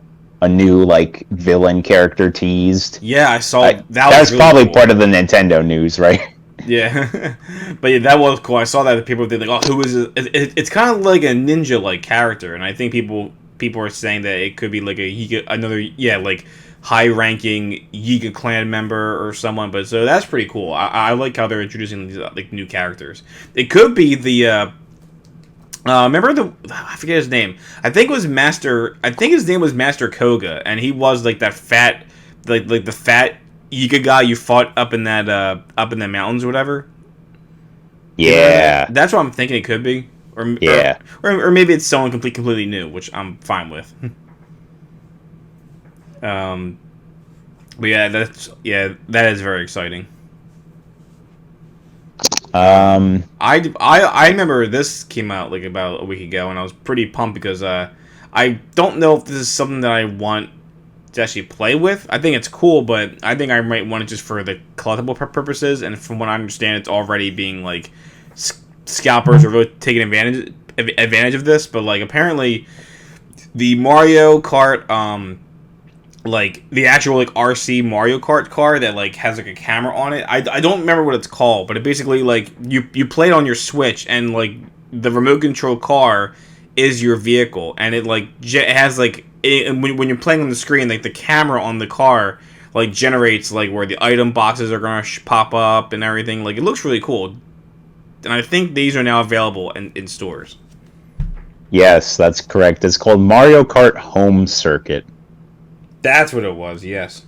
Speaker 3: new like villain character teased.
Speaker 1: Yeah, I saw that.
Speaker 3: That's
Speaker 1: Was really
Speaker 3: probably
Speaker 1: cool.
Speaker 3: part of the Nintendo news, right?
Speaker 1: Yeah, but yeah, that was cool. I saw that people were like, "Oh, who is it?" It's kind of like a ninja-like character, and I think people are saying that it could be like another like high-ranking Yiga clan member or someone. But so that's pretty cool. I like how they're introducing these like new characters. It could be the remember I forget his name. I think it was Master. I think his name was Master Koga, and he was like that fat, like the fat Yiga guy you fought up in the mountains or whatever.
Speaker 3: Yeah.
Speaker 1: That's what I'm thinking it could be.
Speaker 3: Yeah.
Speaker 1: Or maybe it's someone completely new, which I'm fine with. But yeah, that is very exciting. I remember this came out like about a week ago, and I was pretty pumped because I don't know if this is something that I want to actually play with. I think it's cool, but I think I might want it just for the collectible purposes. And from what I understand, it's already being like scalpers are really taking advantage of this. But like apparently, the Mario Kart like the actual like RC Mario Kart car that like has like a camera on it. I don't remember what it's called, but it basically like you play it on your Switch, and like the remote control car is your vehicle, and it like it has like when you're playing on the screen, like the camera on the car like generates like where the item boxes are gonna pop up and everything. Like it looks really cool, and I think these are now available in stores.
Speaker 3: Yes, that's correct. It's called Mario Kart Home Circuit.
Speaker 1: That's what it was, yes.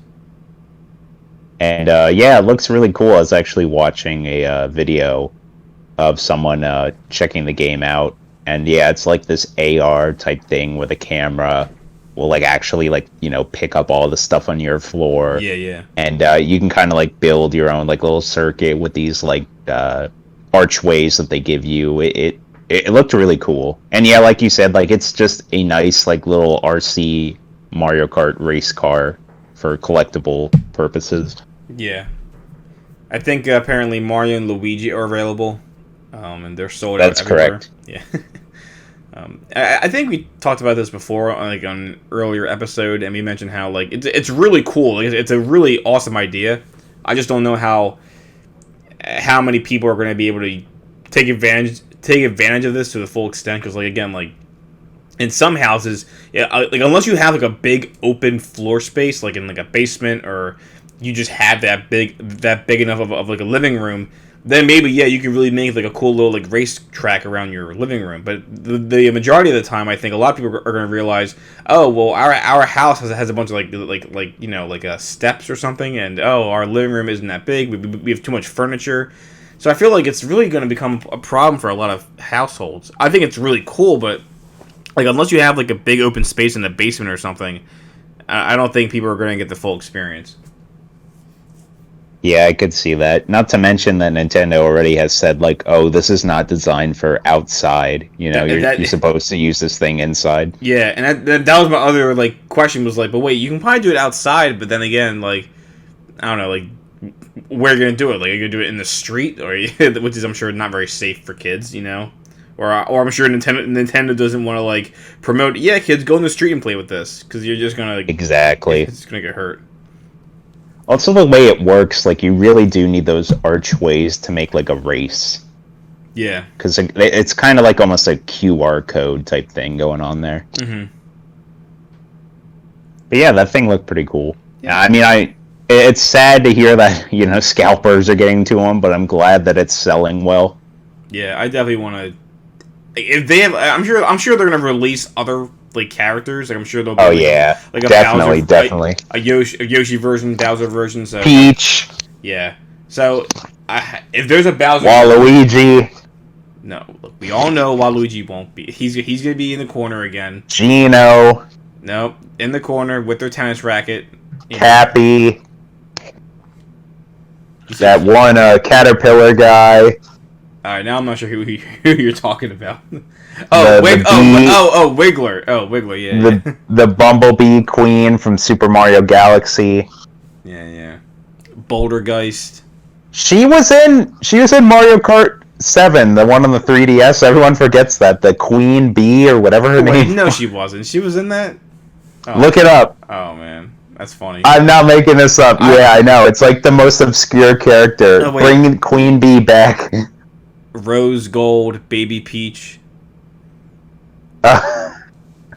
Speaker 3: And yeah, it looks really cool. I was actually watching a video of someone checking the game out, and yeah, it's like this AR type thing where the camera will like actually like pick up all the stuff on your floor.
Speaker 1: Yeah.
Speaker 3: And you can kind of like build your own like little circuit with these like archways that they give you. It looked really cool, and yeah, like you said, like it's just a nice like little RC Mario Kart race car for collectible purposes.
Speaker 1: Yeah. I think apparently Mario and Luigi are available, and they're sold
Speaker 3: That's
Speaker 1: out everywhere.
Speaker 3: correct.
Speaker 1: Yeah. I think we talked about this before, like on an earlier episode, and we mentioned how like it's really cool. It's a really awesome idea. I just don't know how many people are going to be able to take advantage of this to the full extent. Because like again, like in some houses, yeah, like unless you have like a big open floor space, like in like a basement, or you just have that big enough of like a living room, then maybe yeah, you can really make like a cool little like race track around your living room. But the majority of the time, I think a lot of people are going to realize, oh well, our house has a bunch of like steps or something, and oh our living room isn't that big. We have too much furniture. So I feel like it's really going to become a problem for a lot of households. I think it's really cool, but like unless you have like a big open space in the basement or something, I don't think people are going to get the full experience.
Speaker 3: Yeah, I could see that. Not to mention that Nintendo already has said like, oh, this is not designed for outside. You're supposed to use this thing inside.
Speaker 1: Yeah, and that was my other like question was like, but wait, you can probably do it outside, but then again, like I don't know, like where are you gonna do it? Like, are you gonna do it in the street, or which is I'm sure not very safe for kids, Or I'm sure Nintendo doesn't want to like promote. Yeah, kids, go in the street and play with this because you're just gonna
Speaker 3: exactly.
Speaker 1: It's just gonna get hurt.
Speaker 3: Also, the way it works, like you really do need those archways to make like a race.
Speaker 1: Yeah,
Speaker 3: because it's kind of like almost a QR code type thing going on there.
Speaker 1: Mm-hmm.
Speaker 3: But yeah, that thing looked pretty cool. Yeah, I mean, it's sad to hear that scalpers are getting to them, but I'm glad that it's selling well.
Speaker 1: Yeah, I definitely want to. If they have, I'm sure they're gonna release other like characters. Like I'm sure they'll. Be, like a
Speaker 3: definitely,
Speaker 1: Bowser,
Speaker 3: definitely.
Speaker 1: A Yoshi version, Bowser version. So
Speaker 3: Peach.
Speaker 1: Yeah. So if there's a Bowser,
Speaker 3: Waluigi.
Speaker 1: No, look, we all know Waluigi won't be. He's gonna be in the corner again.
Speaker 3: Gino.
Speaker 1: Nope, in the corner with their tennis racket.
Speaker 3: Cappy. That one Caterpillar guy.
Speaker 1: All right, now I'm not sure who you're talking about. Oh, Wiggler. Oh, Wiggler. Yeah,
Speaker 3: the Bumblebee Queen from Super Mario Galaxy.
Speaker 1: yeah. Bouldergeist.
Speaker 3: She was in Mario Kart 7, the one on the 3DS. Everyone forgets that, the Queen Bee or whatever her name.
Speaker 1: No, she wasn't. She was in that. Oh.
Speaker 3: Look it up.
Speaker 1: Oh man, that's funny.
Speaker 3: I'm not making this up. Yeah, I know. It's like the most obscure character. Bring Queen Bee back.
Speaker 1: Rose Gold, Baby Peach.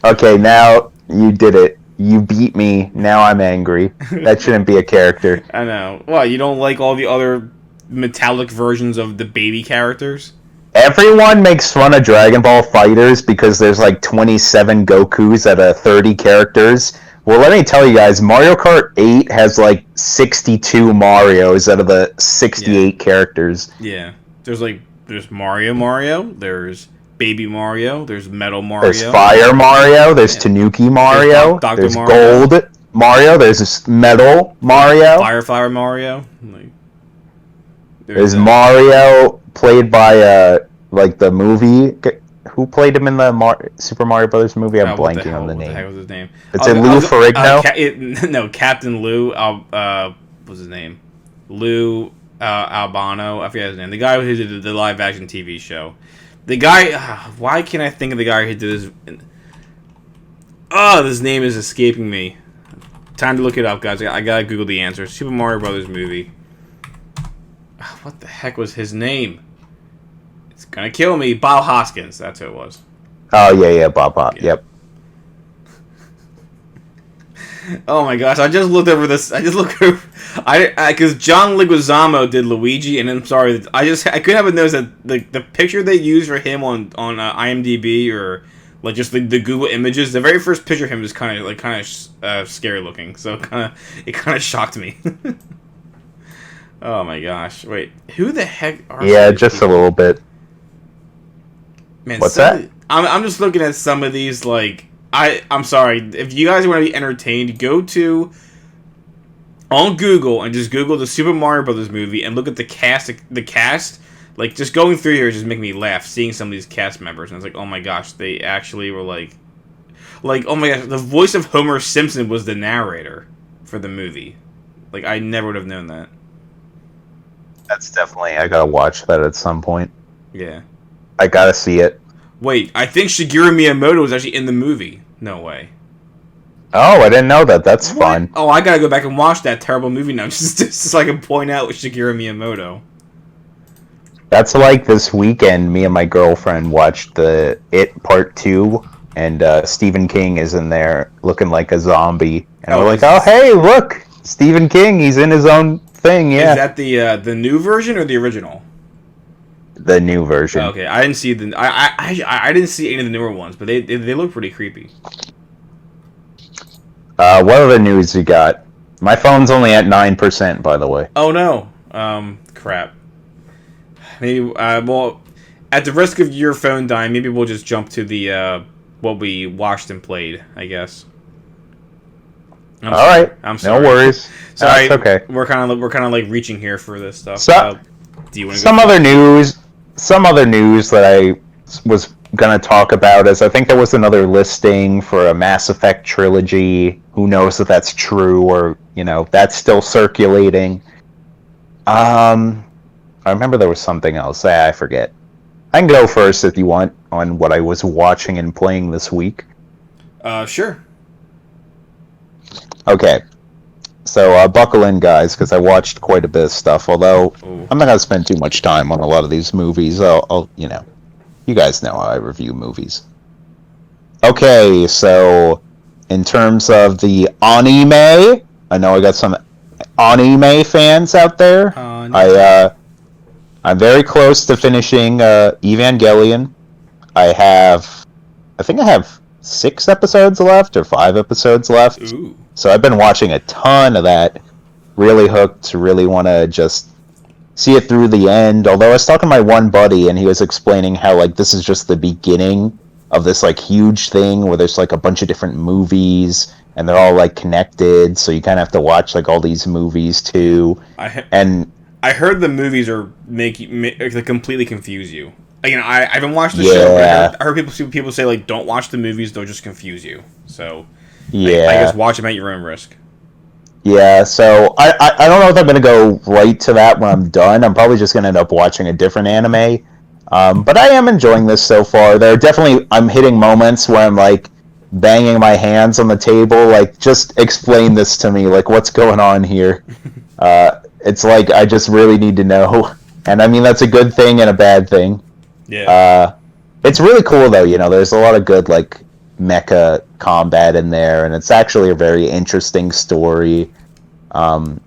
Speaker 3: Okay, now you did it. You beat me. Now I'm angry. That shouldn't be a character.
Speaker 1: I know. Well, you don't like all the other metallic versions of the baby characters?
Speaker 3: Everyone makes fun of Dragon Ball Fighters because there's like 27 Gokus out of 30 characters. Well, let me tell you guys, Mario Kart 8 has like 62 Marios out of the 68 characters.
Speaker 1: Yeah. There's Mario, there's Baby Mario, there's Metal Mario.
Speaker 3: There's Fire Mario, there's Tanuki Mario,
Speaker 1: there's
Speaker 3: Mario. Gold Mario, there's Metal Mario.
Speaker 1: Fireflower Mario.
Speaker 3: There's Mario played by like the movie. Who played him in the Super Mario Brothers movie? I'm blanking on the name.
Speaker 1: What the heck was his name?
Speaker 3: It's Lou Ferrigno?
Speaker 1: No, Captain Lou. What's his name? Lou Albano. I forget his name. The guy who did the live action TV show. The guy. Why can't I think of the guy who did this? This name is escaping me. Time to look it up, guys. I gotta Google the answer. Super Mario Brothers movie. What the heck was his name? It's gonna kill me. Bob Hoskins. That's who it was.
Speaker 3: Oh yeah, Bob. Yeah. Yep.
Speaker 1: Oh my gosh! I just looked over this. Because John Leguizamo did Luigi, and I'm sorry, I couldn't have noticed that the picture they used for him on IMDb or like just the Google images. The very first picture of him is kind of scary looking. So it kind of shocked me. Oh my gosh! Wait, who the heck are?
Speaker 3: Yeah, just people? A little bit.
Speaker 1: Man,
Speaker 3: what's that?
Speaker 1: I'm just looking at some of these. Like, I'm sorry, if you guys want to be entertained, go to on Google and just Google the Super Mario Brothers movie and look at the cast. The cast, like, just going through here, just make me laugh. Seeing some of these cast members, and it's like, oh my gosh, they actually were like, oh my gosh, the voice of Homer Simpson was the narrator for the movie. Like, I never would have known that.
Speaker 3: That's definitely, I gotta watch that at some point.
Speaker 1: Yeah.
Speaker 3: I gotta see it.
Speaker 1: Wait, I think Shigeru Miyamoto was actually in the movie. No way.
Speaker 3: Oh, I didn't know that. That's fun.
Speaker 1: Oh, I gotta go back and watch that terrible movie now, just so I can point out with Shigeru Miyamoto.
Speaker 3: That's like this weekend, me and my girlfriend watched the It Part 2, and Stephen King is in there looking like a zombie. And we're like, oh, hey, look! Stephen King, he's in his own thing, yeah.
Speaker 1: Is that the new version or the original?
Speaker 3: The new version.
Speaker 1: Okay, I didn't see I didn't see any of the newer ones, but they look pretty creepy.
Speaker 3: What other news you got? My phone's only at 9%, by the way.
Speaker 1: Oh no. Crap. Maybe well, at the risk of your phone dying, maybe we'll just jump to the what we watched and played, I guess.
Speaker 3: All right. I'm sorry. No worries.
Speaker 1: Sorry.
Speaker 3: That's okay.
Speaker 1: We're kind of like reaching here for this stuff.
Speaker 3: So,
Speaker 1: do you want to
Speaker 3: some other news? Some other news that I was gonna talk about is I think there was another listing for a Mass Effect trilogy. Who knows if that's true or that's still circulating. I remember there was something else. I forget. I can go first if you want on what I was watching and playing this week.
Speaker 1: Sure.
Speaker 3: Okay, so buckle in, guys, because I watched quite a bit of stuff. Although I'm not gonna spend too much time on a lot of these movies. I'll you guys know how I review movies. Okay, so in terms of the anime, I know I got some anime fans out there. I'm very close to finishing Evangelion. I think I have 6 episodes left or 5 episodes left.
Speaker 1: Ooh.
Speaker 3: So I've been watching a ton of that. Really hooked. Really want to just see it through the end. Although I was talking to my one buddy and he was explaining how like this is just the beginning of this like huge thing where there's like a bunch of different movies and they're all like connected. So you kind of have to watch like all these movies too. And
Speaker 1: I heard the movies are they completely confuse you. Again, I haven't watched the show, but I heard people say like don't watch the movies; they'll just confuse you. So I guess watch them at your own risk.
Speaker 3: Yeah, so I don't know if I'm going to go right to that when I'm done. I'm probably just going to end up watching a different anime. But I am enjoying this so far. I'm hitting moments where I'm like banging my hands on the table, like, just explain this to me, like, what's going on here? It's like, I just really need to know. And I mean, that's a good thing and a bad thing.
Speaker 1: Yeah.
Speaker 3: It's really cool, though, there's a lot of good, like, mecha combat in there, and it's actually a very interesting story.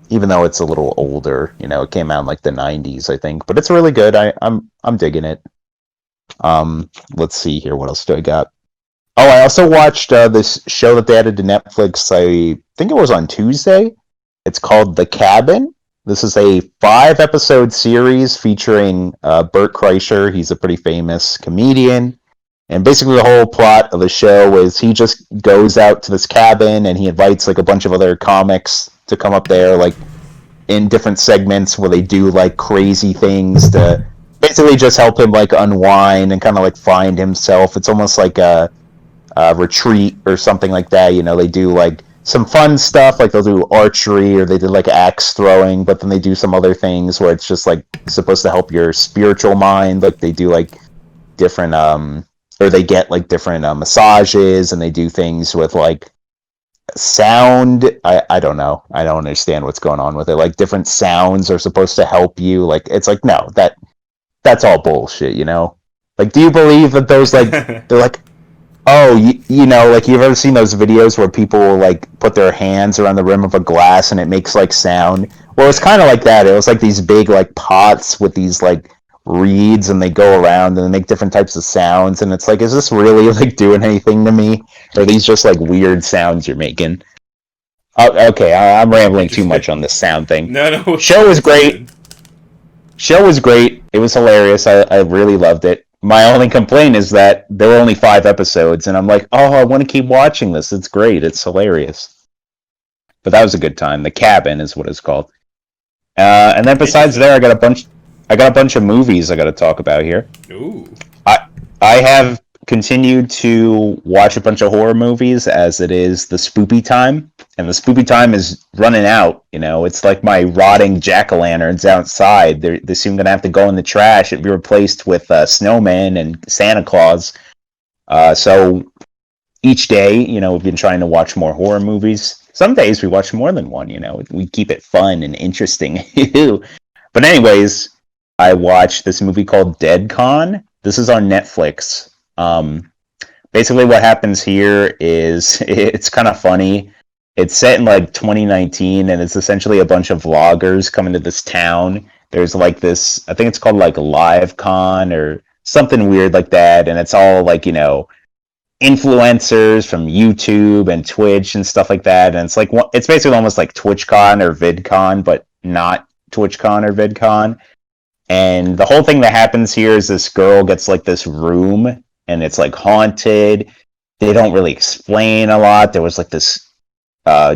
Speaker 3: Even though it's a little older, it came out in like the 90s, I think, but it's really good. I'm digging it. Let's see here. What else do I got? Oh, I also watched this show that they added to Netflix. I think it was on Tuesday. It's called The Cabin. This is a 5-episode series featuring Bert Kreischer. He's a pretty famous comedian. And basically the whole plot of the show is he just goes out to this cabin and he invites like a bunch of other comics to come up there, like in different segments where they do like crazy things to basically just help him like unwind and kind of like find himself. It's almost like a retreat or something like that. They do like some fun stuff, like they'll do archery or they did like axe throwing, but then they do some other things where it's just like supposed to help your spiritual mind. Like they do like different or they get like different massages, and they do things with like sound. I don't know. I don't understand what's going on with it. Like different sounds are supposed to help you. Like it's like, no, that's all bullshit. Like, do you believe that those like they're like, oh, like you've ever seen those videos where people will like put their hands around the rim of a glass and it makes like sound? Well, it's kind of like that. It was like these big like pots with these like reeds, and they go around and they make different types of sounds, and it's like, is this really like doing anything to me, or are these just like weird sounds you're making? Oh, okay, I'm rambling too much on this sound thing.
Speaker 1: No.
Speaker 3: Show was great. It was hilarious. I really loved it. My only complaint is that there were only 5 episodes, and I'm like, oh, I want to keep watching this. It's great. It's hilarious. But that was a good time. The Cabin is what it's called. And then besides there, I got a bunch of movies I got to talk about here.
Speaker 1: Ooh.
Speaker 3: I have continued to watch a bunch of horror movies, as it is the spoopy time, and the spoopy time is running out. It's like my rotting jack-o'-lanterns outside. They're soon gonna have to go in the trash and be replaced with snowmen and Santa Claus. So each day, we've been trying to watch more horror movies. Some days we watch more than one. We keep it fun and interesting. But anyways, I watched this movie called Dead Con. This is on Netflix. Basically what happens here is, it's kind of funny. It's set in like 2019, and it's essentially a bunch of vloggers coming to this town. There's like this, I think it's called like Live Con or something weird like that, and it's all like, influencers from YouTube and Twitch and stuff like that. And it's like, it's basically almost like TwitchCon or VidCon, but not TwitchCon or VidCon. And the whole thing that happens here is this girl gets like this room, and it's like haunted. They don't really explain a lot. There was like this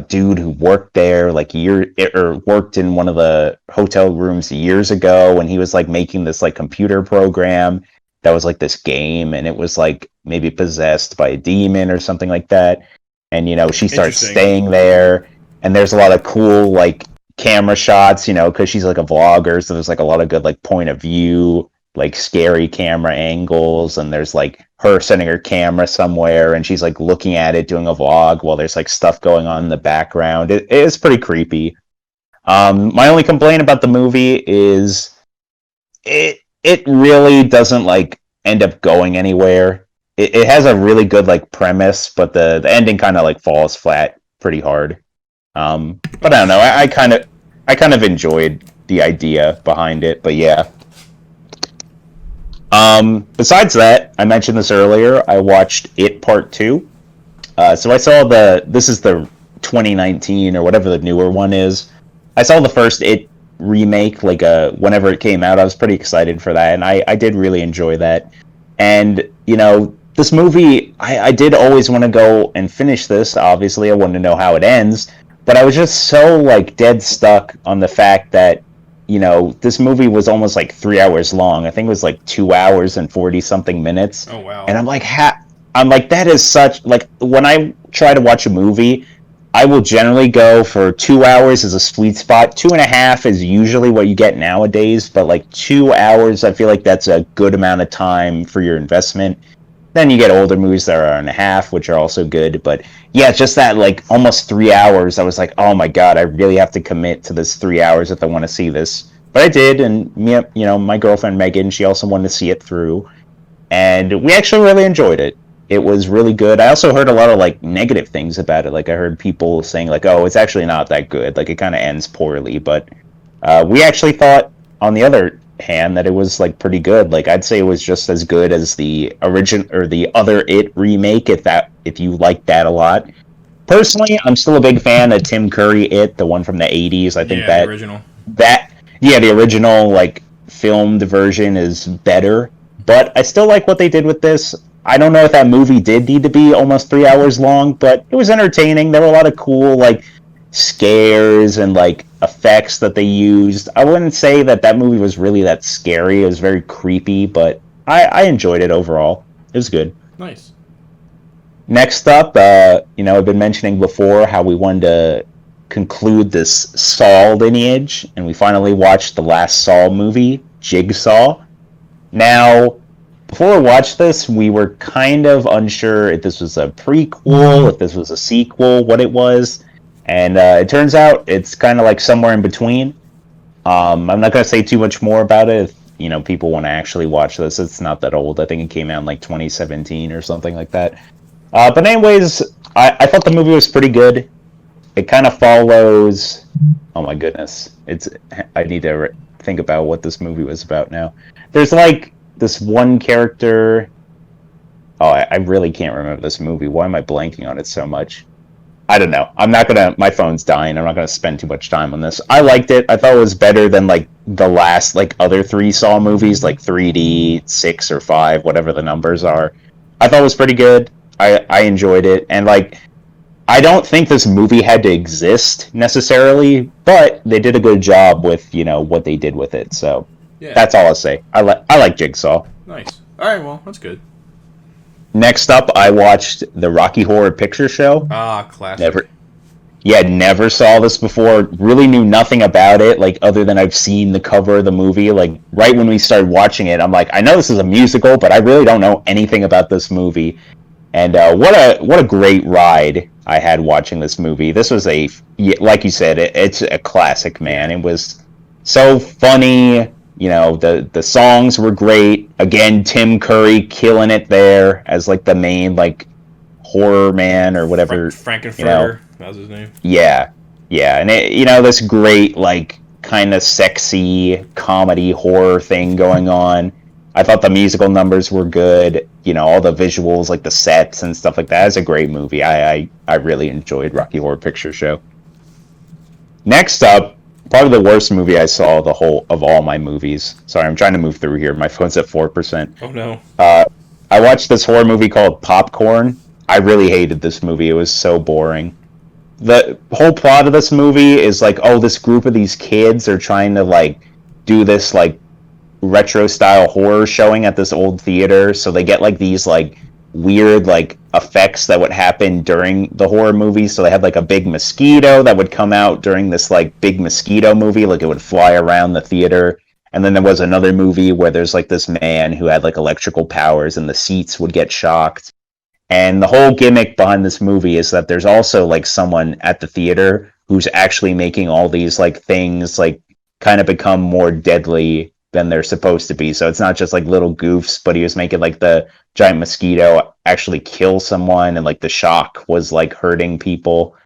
Speaker 3: dude who worked there worked in one of the hotel rooms years ago, and he was like making this like computer program that was like this game, and it was like maybe possessed by a demon or something like that. And she starts staying there, and there's a lot of cool like camera shots, because she's like a vlogger, so there's like a lot of good like point of view, like scary camera angles, and there's like her setting her camera somewhere, and she's like looking at it doing a vlog while there's like stuff going on in the background. It is pretty creepy. My only complaint about the movie is it really doesndon't like end up going anywhere. It has a really good like premise, but the ending kind of like falls flat pretty hard. But I don't know. I kind of enjoyed the idea behind it, but yeah. Besides that, I mentioned this earlier, I watched It Part 2. So I saw this is the 2019 or whatever the newer one is. I saw the first It remake, like whenever it came out. I was pretty excited for that, and I did really enjoy that. And, this movie, I did always want to go and finish this. Obviously, I wanted to know how it ends, but I was just so, like, dead stuck on the fact that this movie was almost like 3 hours long. I think it was like 2 hours and 40 something minutes.
Speaker 1: Oh wow.
Speaker 3: And I'm like, that is such, like, when I try to watch a movie, I will generally go for 2 hours as a sweet spot. 2.5 is usually what you get nowadays, but like 2 hours, I feel like that's a good amount of time for your investment. Then you get older movies that are 1.5, which are also good. But yeah, just that like almost 3 hours, I was like, oh my god, I really have to commit to this 3 hours if I want to see this. But I did, and my girlfriend Megan, she also wanted to see it through, and we actually really enjoyed it. It was really good. I also heard a lot of like negative things about it. Like I heard people saying like, "Oh, it's actually not that good. Like it kind of ends poorly." But we actually thought, on the other hand, that it was like pretty good. Like I'd say it was just as good as the original or the other It remake. If you like that a lot. Personally, I'm still a big fan of Tim Curry It, the one from the '80s. I think
Speaker 1: the original.
Speaker 3: The original like filmed version is better. But I still like what they did with this. I don't know if that movie did need to be almost 3 hours long, but it was entertaining. There were a lot of cool like scares and like effects that they used. I wouldn't say that movie was really that scary. It was very creepy, but I enjoyed it overall. It was good.
Speaker 1: Nice.
Speaker 3: Next up, I've been mentioning before how we wanted to conclude this Saw lineage, and we finally watched the last Saw movie, Jigsaw. Now, before we watched this, we were kind of unsure if this was a prequel, if this was a sequel, what it was. And it turns out it's kind of like somewhere in between. I'm not going to say too much more about it. If, people want to actually watch this, it's not that old. I think it came out in like 2017 or something like that. But anyways, I thought the movie was pretty good. It kind of follows... Oh my goodness. I need to think about what this movie was about now. There's like this one character... Oh, I really can't remember this movie. Why am I blanking on it so much? I don't know. My phone's dying. I'm not gonna spend too much time on this. I liked it. I thought it was better than like the last like other 3 Saw movies, like 3D, 6 or 5, whatever the numbers are. I thought it was pretty good. I enjoyed it, and like I don't think this movie had to exist necessarily, but they did a good job with what they did with it. So yeah. That's all I'll say. I like Jigsaw.
Speaker 1: Nice. All right, well that's good.
Speaker 3: Next up, I watched the Rocky Horror Picture Show.
Speaker 1: Ah, classic.
Speaker 3: Never saw this before. Really knew nothing about it, like other than I've seen the cover of the movie. Like right when we started watching it, I'm like, I know this is a musical, but I really don't know anything about this movie. And what a great ride I had watching this movie. This was like you said, it's a classic, man. It was so funny. The songs were great. Again, Tim Curry killing it there as like the main like horror man or whatever.
Speaker 1: Frankenfurter, that was his name.
Speaker 3: Yeah, and this great like kind of sexy comedy horror thing going on. I thought the musical numbers were good. All the visuals, like the sets and stuff like that. It's a great movie. I really enjoyed Rocky Horror Picture Show. Next up, probably the worst movie I saw of all my movies. Sorry, I'm trying to move through here. My phone's at 4%.
Speaker 1: Oh no.
Speaker 3: I watched this horror movie called Popcorn. I really hated this movie. It was so boring. The whole plot of this movie is like, this group of these kids are trying to like do this like retro style horror showing at this old theater, so they get like these like weird like effects that would happen during the horror movie. So they had like a big mosquito that would come out during this like big mosquito movie, like it would fly around the theater. And then there was another movie where there's like this man who had like electrical powers and the seats would get shocked. And the whole gimmick behind this movie is that there's also like someone at the theater who's actually making all these like things like kind of become more deadly than they're supposed to be. So it's not just like little goofs, but he was making like the giant mosquito actually kill someone, and like the shock was like hurting people.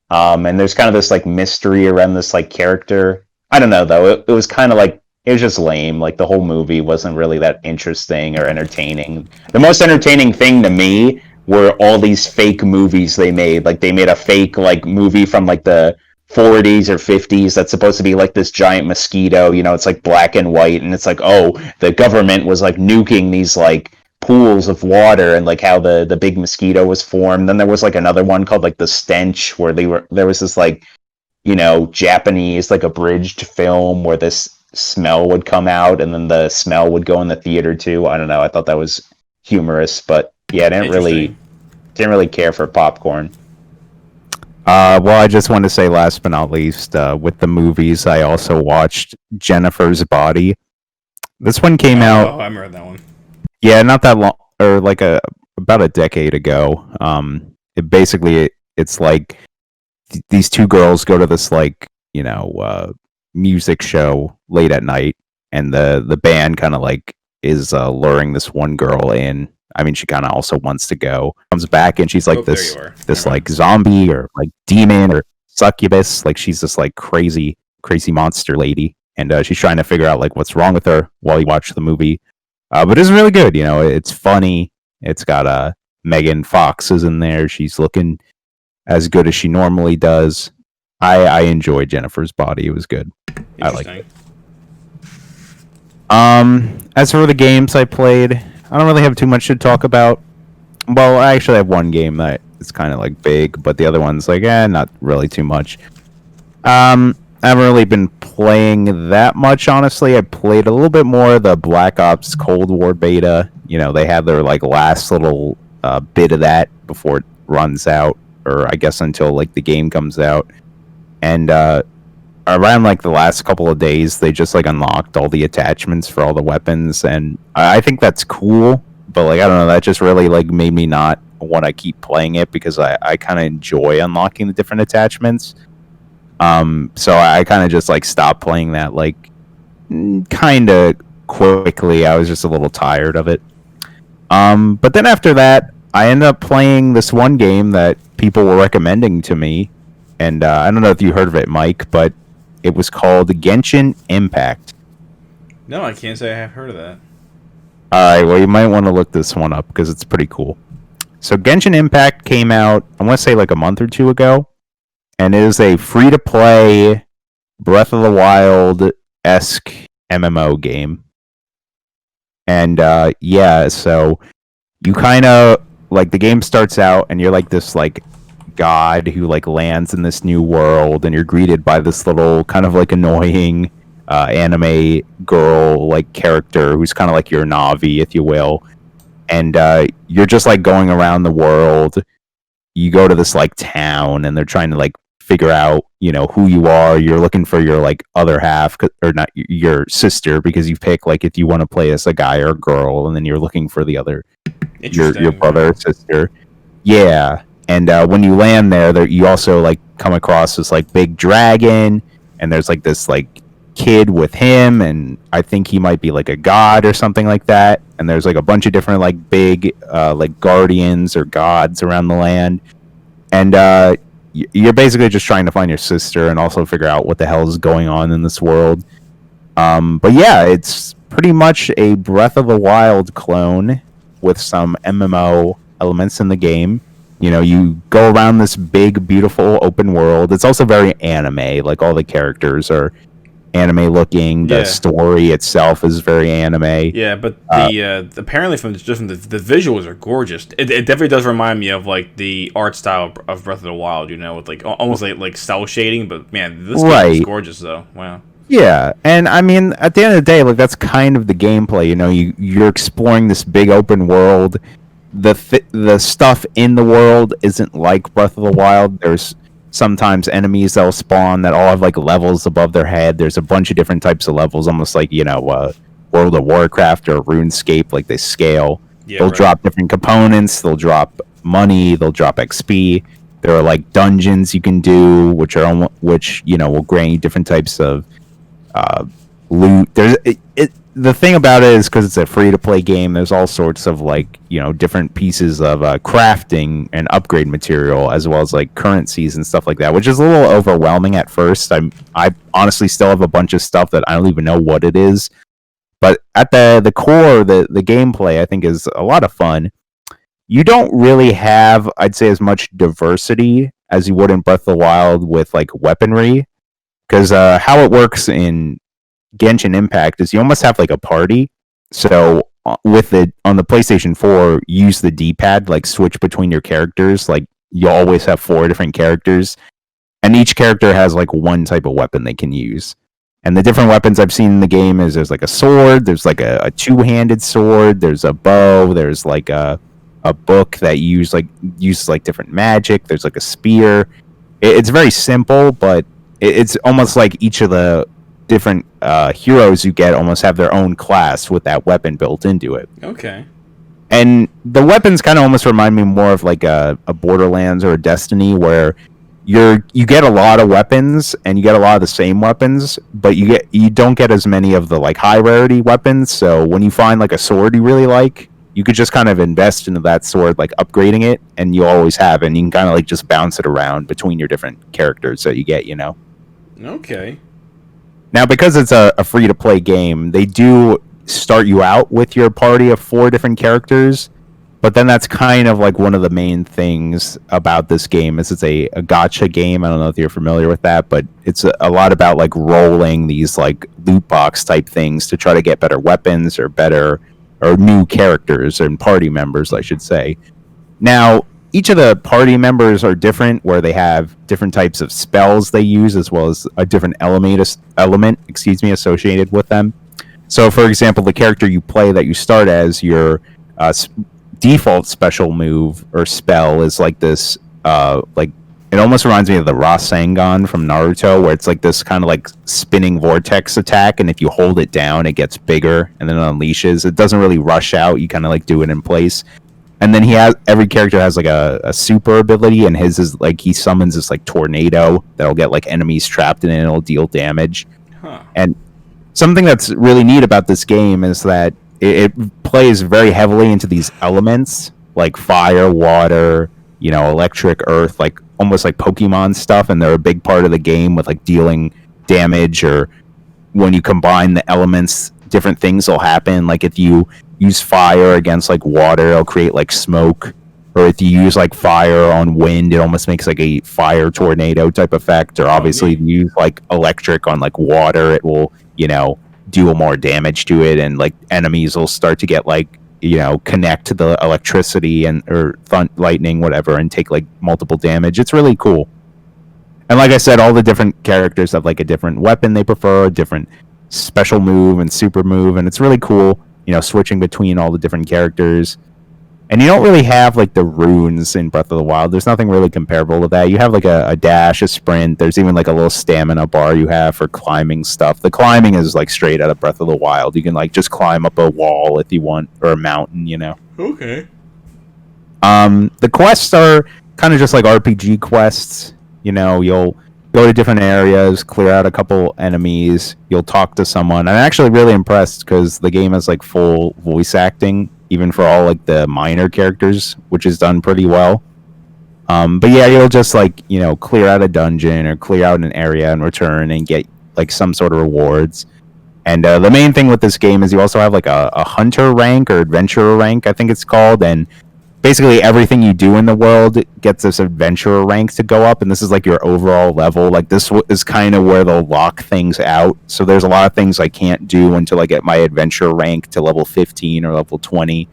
Speaker 3: And there's kind of this like mystery around this like character. I don't know though. It was kind of like, it was just lame. Like the whole movie wasn't really that interesting or entertaining. The most entertaining thing to me were all these fake movies they made. Like they made a fake like movie from like the 40s or 50s that's supposed to be like this giant mosquito. It's like black and white, and it's like, the government was like nuking these like pools of water, and like how the big mosquito was formed. Then there was like another one called like The Stench, where there was this like Japanese like abridged film where this smell would come out and then the smell would go in the theater too. I don't know. I thought that was humorous, but yeah, I didn't really care for popcorn.
Speaker 4: Well, I just want to say, last but not least, with the movies, I also watched Jennifer's Body. This one came out.
Speaker 1: Oh, I remember that one.
Speaker 4: Yeah, not that long, or like about a decade ago. It's like these two girls go to this music show late at night, and the band kind of like is luring this one girl in. I mean, she kind of also wants to go. Comes back and she's like this like zombie or like demon or succubus. Like she's this like crazy monster lady, and she's trying to figure out like what's wrong with her while you watch the movie. But it's really good. It's funny. It's got Megan Fox is in there. She's looking as good as she normally does. I enjoyed Jennifer's Body. It was good. I liked it. As for the games I played, I don't really have too much to talk about. Well, I actually have one game that is kind of like big, but the other one's like, not really too much. I haven't really been playing that much, honestly. I played a little bit more of the Black Ops Cold War beta. They had their like last little bit of that before it runs out, or I guess until like the game comes out. And around like the last couple of days, they just like unlocked all the attachments for all the weapons, and I think that's cool. But like I don't know, that just really like made me not want to keep playing it because I kind of enjoy unlocking the different attachments. So I kind of just like stopped playing that like kind of quickly. I was just a little tired of it. But then after that, I ended up playing this one game that people were recommending to me, and I don't know if you heard of it, Mike, but it was called Genshin Impact.
Speaker 1: No, I can't say I have heard of that.
Speaker 4: Alright, well, you might want to look this one up because it's pretty cool. So Genshin Impact came out, I want to say like a month or two ago, and it is a free-to-play Breath of the Wild-esque MMO game. And so you kind of, like, the game starts out and you're like this, like, god who like lands in this new world, and you're greeted by this little kind of like annoying anime girl like character who's kind of like your Navi, if you will. And you're just like going around the world. You go to this like town, and they're trying to like figure out who you are. You're looking for your like other half, or not your sister, because you pick like if you want to play as a guy or a girl, and then you're looking for the other your brother or sister. Yeah. And when you land there, you also like come across this like big dragon, and there's like this like kid with him, and I think he might be like a god or something like that. And there's like a bunch of different like big like guardians or gods around the land, and you're basically just trying to find your sister and also figure out what the hell is going on in this world. But yeah, it's pretty much a Breath of the Wild clone with some MMO elements in the game. You go around this big, beautiful open world. It's also very anime. Like, all the characters are anime looking. The story itself is very anime.
Speaker 1: Yeah, but apparently from the visuals are gorgeous. It definitely does remind me of like the art style of Breath of the Wild. With like almost like cell shading. But man, this game is gorgeous though. Wow.
Speaker 4: Yeah, and I mean, at the end of the day, like that's kind of the gameplay. You're exploring this big open world. The stuff in the world isn't like Breath of the Wild. There's sometimes enemies that'll spawn that all have like levels above their head. There's a bunch of different types of levels, almost like World of Warcraft or RuneScape. Like they scale. Yeah, they'll drop different components. They'll drop money. They'll drop XP. There are like dungeons you can do, which will grant you different types of loot. The thing about it is because it's a free-to-play game, there's all sorts of like different pieces of crafting and upgrade material, as well as like currencies and stuff like that, which is a little overwhelming at first. I honestly still have a bunch of stuff that I don't even know what it is, but at the core, the gameplay I think is a lot of fun. You don't really have, I'd say, as much diversity as you would in Breath of the Wild with like weaponry, because how it works in Genshin Impact is you almost have like a party. So on the PlayStation 4, use the D-pad, like switch between your characters. Like you always have 4 different characters, and each character has like one type of weapon they can use. And the different weapons I've seen in the game is there's like a sword, there's like a two-handed sword, there's a bow, there's like a book that uses like different magic, there's like a spear. It's very simple, but it's almost like each of the different heroes you get almost have their own class with that weapon built into it.
Speaker 1: Okay.
Speaker 4: And the weapons kind of almost remind me more of like a Borderlands or a Destiny, where you get a lot of weapons and you get a lot of the same weapons, but you don't get as many of the like high rarity weapons. So when you find like a sword you really like, you could just kind of invest into that sword, like upgrading it, and you always have it, and you can kind of like just bounce it around between your different characters that you get, you know?
Speaker 1: Okay.
Speaker 4: Now, because it's a free-to-play game, they do start you out with your party of 4 different characters, but then that's kind of like one of the main things about this game is it's a gacha game. I don't know if you're familiar with that, but it's a lot about like rolling these like loot box type things to try to get better weapons or new characters and party members, I should say. Now, each of the party members are different, where they have different types of spells they use, as well as a different element associated with them. So, for example, the character you play that you start as, your default special move or spell is like this, like it almost reminds me of the Rasengan from Naruto, where it's like this kind of like spinning vortex attack, and if you hold it down, it gets bigger and then it unleashes. It doesn't really rush out; you kind of like do it in place. And then every character has like a super ability, and his is like he summons this like tornado that'll get like enemies trapped in it, and it'll deal damage.
Speaker 1: Huh.
Speaker 4: And something that's really neat about this game is that it plays very heavily into these elements like fire, water, electric, earth, like almost like Pokemon stuff, and they're a big part of the game with like dealing damage, or when you combine the elements, different things will happen. Like if you use fire against like water, it'll create like smoke, or if you use like fire on wind, it almost makes like a fire tornado type effect. Or obviously if you use like electric on like water, it will do more damage to it, and like enemies will start to get like connect to the electricity or lightning, whatever, and take like multiple damage. It's really cool. And like I said, all the different characters have like a different weapon they prefer, a different special move and super move, and it's really cool, switching between all the different characters. And you don't really have like the runes in Breath of the Wild. There's nothing really comparable to that. You have like a dash, a sprint. There's even like a little stamina bar you have for climbing stuff. The climbing is like straight out of Breath of the Wild. You can like just climb up a wall if you want, or a mountain,
Speaker 1: Okay.
Speaker 4: The quests are kind of just like RPG quests. You'll go to different areas, clear out a couple enemies. You'll talk to someone. I'm actually really impressed because the game has like full voice acting, even for all like the minor characters, which is done pretty well. But yeah, you'll just like clear out a dungeon or clear out an area and return and get like some sort of rewards. And the main thing with this game is you also have like a hunter rank or adventurer rank, I think it's called, and basically everything you do in the world gets this adventurer rank to go up, and this is like your overall level. Like this is kind of where they'll lock things out. So there's a lot of things I can't do until I get my adventurer rank to level 15 or level 20,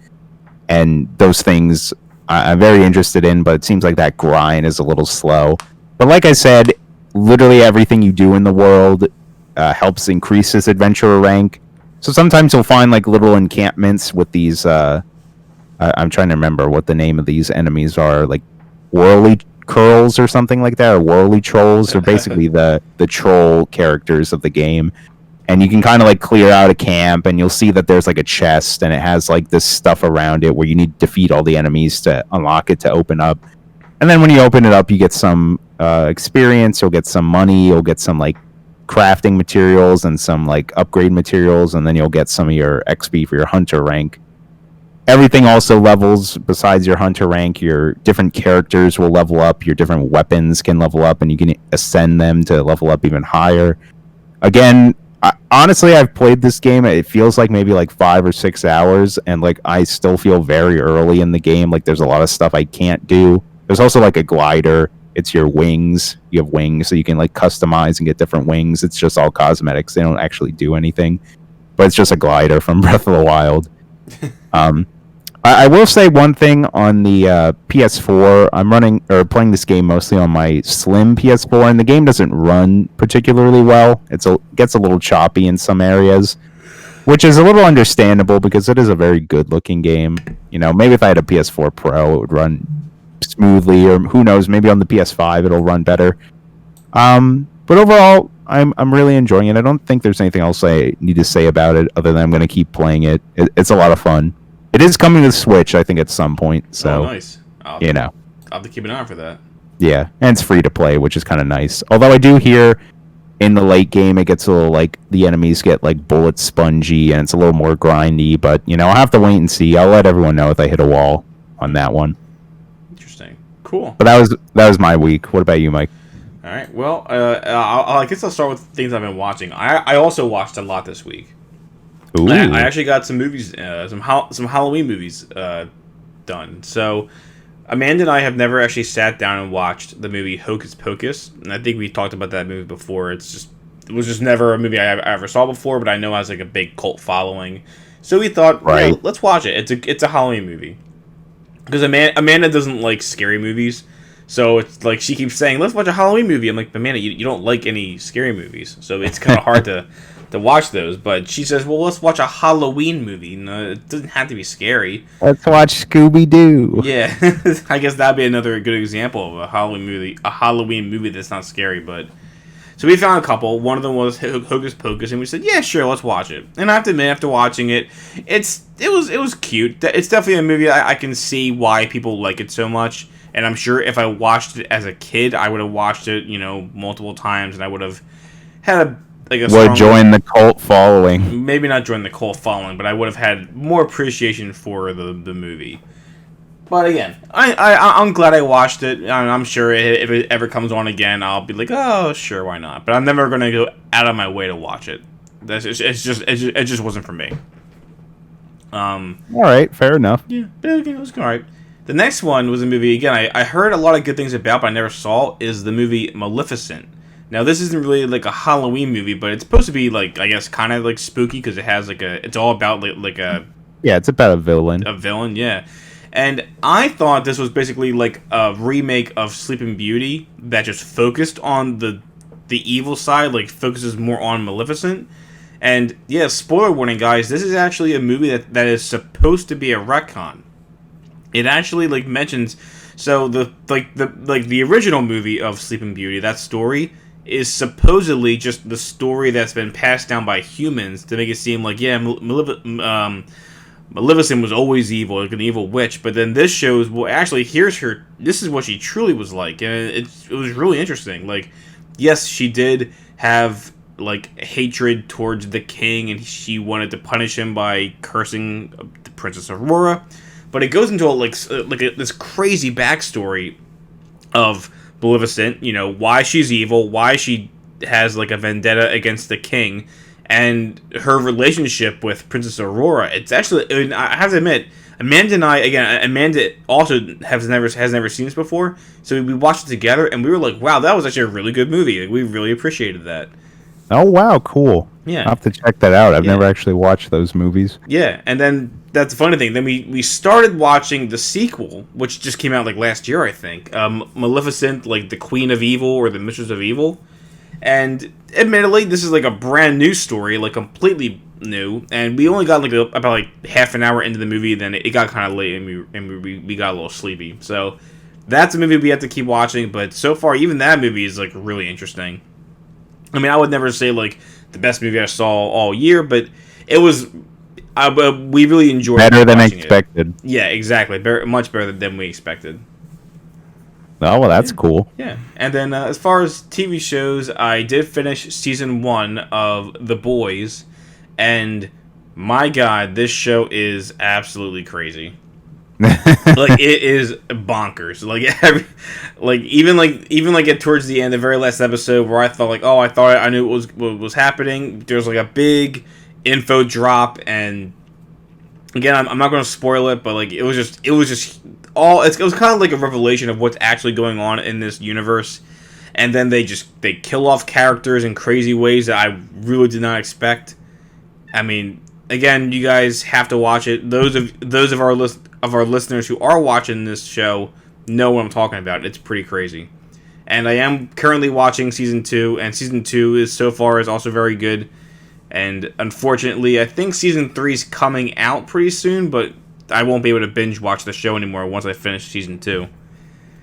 Speaker 4: and those things I'm very interested in, but it seems like that grind is a little slow. But like I said, literally everything you do in the world helps increase this adventurer rank. So sometimes you'll find like little encampments with these I'm trying to remember what the name of these enemies are, like whirly curls or something like that, or whirly trolls. They're basically the troll characters of the game. And you can kind of like clear out a camp, and you'll see that there's like a chest, and it has like this stuff around it where you need to defeat all the enemies to unlock it to open up. And then when you open it up, you get some experience, you'll get some money, you'll get some like crafting materials and some like upgrade materials, and then you'll get some of your XP for your hunter rank. Everything also levels besides your hunter rank. Your different characters will level up, your different weapons can level up, and you can ascend them to level up even higher. Again, honestly, I've played this game, it feels like maybe like 5 or 6 hours, and like I still feel very early in the game. Like there's a lot of stuff I can't do. There's also like a glider. It's your wings. You have wings, so you can like customize and get different wings. It's just all cosmetics. They don't actually do anything, but it's just a glider from Breath of the Wild. I will say one thing on the PS4. I'm running or playing this game mostly on my slim PS4, and the game doesn't run particularly well. Gets a little choppy in some areas, which is a little understandable because it is a very good-looking game. You know, maybe if I had a PS4 Pro, it would run smoothly, or who knows, maybe on the PS5 it'll run better. But overall, I'm really enjoying it. I don't think there's anything else I need to say about it other than I'm going to keep playing it. It's a lot of fun. It is coming to the Switch, I think, at some point. So,
Speaker 1: nice. I'll have to keep an eye out for that.
Speaker 4: Yeah, and it's free to play, which is kind of nice. Although I do hear in the late game it gets a little like the enemies get like bullet spongy and it's a little more grindy. But I'll have to wait and see. I'll let everyone know if I hit a wall on that one.
Speaker 1: Interesting. Cool.
Speaker 4: But that was my week. What about you, Mike?
Speaker 1: All right. Well, I guess I'll start with things I've been watching. I also watched a lot this week.
Speaker 4: Ooh.
Speaker 1: I actually got some movies, some Halloween movies done. So Amanda and I have never actually sat down and watched the movie Hocus Pocus, and I think we talked about that movie before. It was just never a movie I ever saw before, but I know it has like a big cult following. So we thought,
Speaker 4: right,
Speaker 1: let's watch it. It's a Halloween movie because Amanda doesn't like scary movies. So it's like she keeps saying, let's watch a Halloween movie. I'm like, Amanda, you don't like any scary movies, so it's kind of hard to watch those. But she says, well, let's watch a Halloween movie. No, it doesn't have to be scary.
Speaker 4: Let's watch Scooby-Doo.
Speaker 1: Yeah, I guess that'd be another good example of a Halloween movie that's not scary. But so we found a couple. One of them was Hocus Pocus, and we said, yeah, sure, let's watch it. And I have to admit, after watching it, it was cute. It's definitely a movie I can see why people like it so much. And I'm sure if I watched it as a kid, I would have watched it, multiple times, and I would have had
Speaker 4: would join the cult following.
Speaker 1: Maybe not join the cult following, but I would have had more appreciation for the movie. But again, I'm glad I watched it. I'm sure if it ever comes on again, I'll be like, oh, sure, why not? But I'm never gonna go out of my way to watch it. It just wasn't for me.
Speaker 4: All right, fair enough.
Speaker 1: Yeah, it was all right. The next one was a movie, again, I heard a lot of good things about, but I never saw, is the movie Maleficent. Now, this isn't really like a Halloween movie, but it's supposed to be, like, I guess, kind of like spooky, because it has, it's all about, like a...
Speaker 4: Yeah, it's about a villain.
Speaker 1: A villain, yeah. And I thought this was basically, like, a remake of Sleeping Beauty that just focused on the evil side, like, focuses more on Maleficent. And, yeah, spoiler warning, guys, this is actually a movie that is supposed to be a retcon. It actually mentions the original movie of Sleeping Beauty, that story is supposedly just the story that's been passed down by humans to make it seem like Maleficent was always evil, like an evil witch. But then this shows, well, actually, here's her. This is what she truly was like, and it was really interesting. Like, yes, she did have hatred towards the king, and she wanted to punish him by cursing the Princess Aurora. But it goes into this crazy backstory of Maleficent, why she's evil, why she has a vendetta against the king, and her relationship with Princess Aurora. It's actually, I have to admit, Amanda and I, again, Amanda also has never seen this before, so we watched it together, and we were like, wow, that was actually a really good movie. We really appreciated that.
Speaker 4: Oh, wow, cool.
Speaker 1: Yeah.
Speaker 4: I'll have to check that out. I've never actually watched those movies.
Speaker 1: Yeah, and then that's the funny thing. Then we started watching the sequel, which just came out last year, I think. Maleficent, the Queen of Evil or the Mistress of Evil. And admittedly, this is a brand new story, completely new. And we only got about half an hour into the movie, then it got kind of late and we got a little sleepy. So that's a movie we have to keep watching, but so far even that movie is really interesting. I mean, I would never say the best movie I saw all year, but it was. We really enjoyed
Speaker 4: better than expected.
Speaker 1: Yeah, exactly. Much better than we expected.
Speaker 4: Oh, well, that's cool.
Speaker 1: Yeah, and then as far as TV shows, I did finish season 1 of The Boys, and my God, this show is absolutely crazy. It is bonkers. Even towards the end, the very last episode, where I felt I thought I knew what was happening. There's a big info drop, and again, I'm not going to spoil it, but it was just all. It was kind of a revelation of what's actually going on in this universe, and then they kill off characters in crazy ways that I really did not expect. I mean, again, you guys have to watch it. Those of of our listeners who are watching this show know what I'm talking about. It's pretty crazy. And I am currently watching season 2, and season 2 is so far is also very good. And unfortunately, I think season 3 is coming out pretty soon, but I won't be able to binge watch the show anymore once I finish season 2.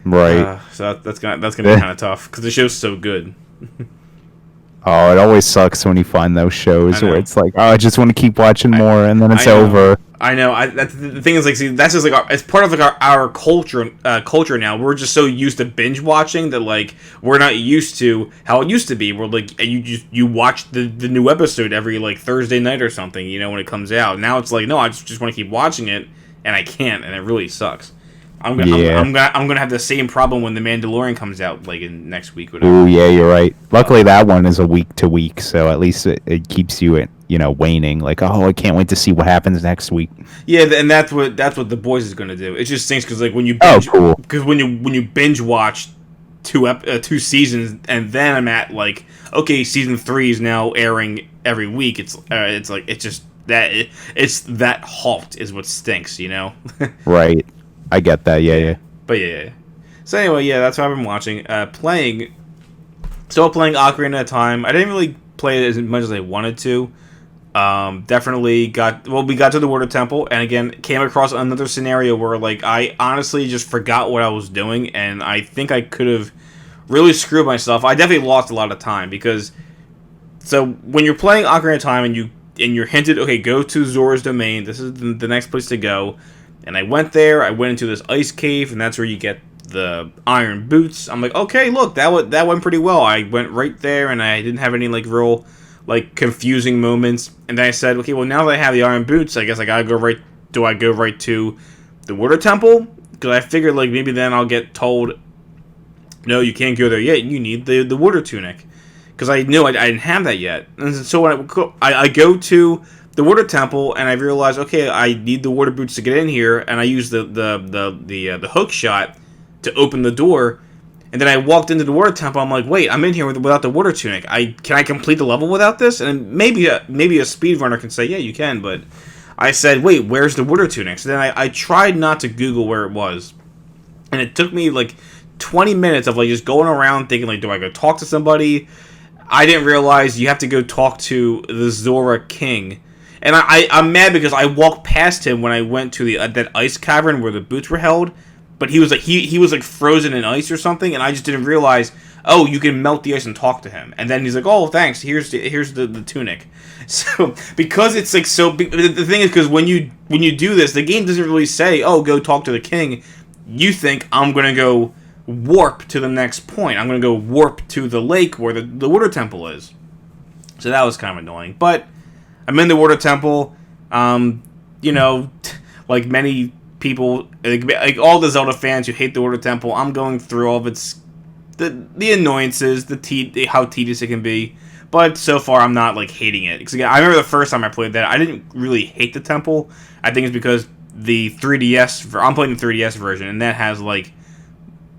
Speaker 4: Right.
Speaker 1: So that's gonna be kind of tough because the show's so good.
Speaker 4: Oh, it always sucks when you find those shows where it's like, oh, I just want to keep watching more, and then it's over.
Speaker 1: I know. That's the thing is, like, see, that's just like it's part of like our culture now. We're just so used to binge watching that like we're not used to how it used to be. We're like you watch the new episode every like Thursday night or something, you know, when it comes out. Now it's like, no, I just want to keep watching it, and I can't, and it really sucks. I'm gonna have the same problem when The Mandalorian comes out like in next week.
Speaker 4: Oh yeah, you're right. Luckily, that one is a week to week, so at least it keeps you waning. Like, oh, I can't wait to see what happens next week.
Speaker 1: Yeah, and that's what The Boys is gonna do. It just stinks because like when you binge, because when you binge watch two seasons, and then I'm at like, okay, season 3 is now airing every week. It's that halt is what stinks, you know.
Speaker 4: Right. I get that, yeah.
Speaker 1: But yeah. So anyway, yeah, that's what I've been watching. Still playing Ocarina of Time. I didn't really play it as much as I wanted to. We got to the Water Temple, and again, came across another scenario where, like, I honestly just forgot what I was doing, and I think I could have really screwed myself. I definitely lost a lot of time, because, so, when you're playing Ocarina of Time, and you're hinted, okay, go to Zora's Domain, this is the next place to go. And I went there, I went into this ice cave, and that's where you get the iron boots. I'm like, okay, look, that went pretty well. I went right there, and I didn't have any, like, real, like, confusing moments. And then I said, okay, well, now that I have the iron boots, I guess I gotta go right, do I go right to the Water Temple? Because I figured, like, maybe then I'll get told, no, you can't go there yet, you need the water tunic. Because I knew I didn't have that yet. And so when I go to the Water Temple, and I realized, okay, I need the water boots to get in here, and I used the hook shot to open the door, and then I walked into the Water Temple. I'm like, wait, I'm in here without the water tunic. Can I complete the level without this? And maybe a speedrunner can say, yeah, you can, but I said, wait, where's the water tunic? So then I tried not to Google where it was, and it took me like 20 minutes of like just going around thinking, like, do I go talk to somebody? I didn't realize you have to go talk to the Zora King. And I'm mad because I walked past him when I went to that ice cavern where the boots were held, but he was like he was like frozen in ice or something, and I just didn't realize. Oh, you can melt the ice and talk to him, and then he's like, "Oh, thanks. Here's the tunic." So because it's like so, the thing is because when you do this, the game doesn't really say, "Oh, go talk to the king." You think I'm gonna go warp to the next point. I'm gonna go warp to the lake where the Water Temple is. So that was kind of annoying, but I'm in the Water Temple, like many people, like all the Zelda fans who hate the Water Temple, I'm going through all of its, the annoyances, how tedious it can be, but so far I'm not, like, hating it. Because, again, I remember the first time I played that, I didn't really hate the temple. I think it's because I'm playing the 3DS version, and that has, like,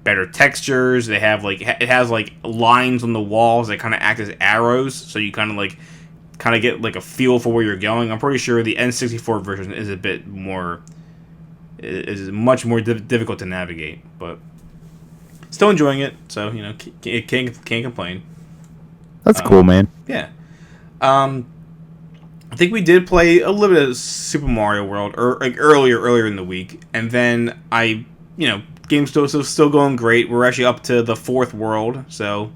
Speaker 1: better textures. It has, like, lines on the walls that kind of act as arrows, so you kind of get like a feel for where you're going. I'm pretty sure the N64 version is much more difficult to navigate, but still enjoying it. So can't complain.
Speaker 4: That's cool, man.
Speaker 1: Yeah. I think we did play a little bit of Super Mario World earlier in the week, and then game's still going great. We're actually up to the 4th world, so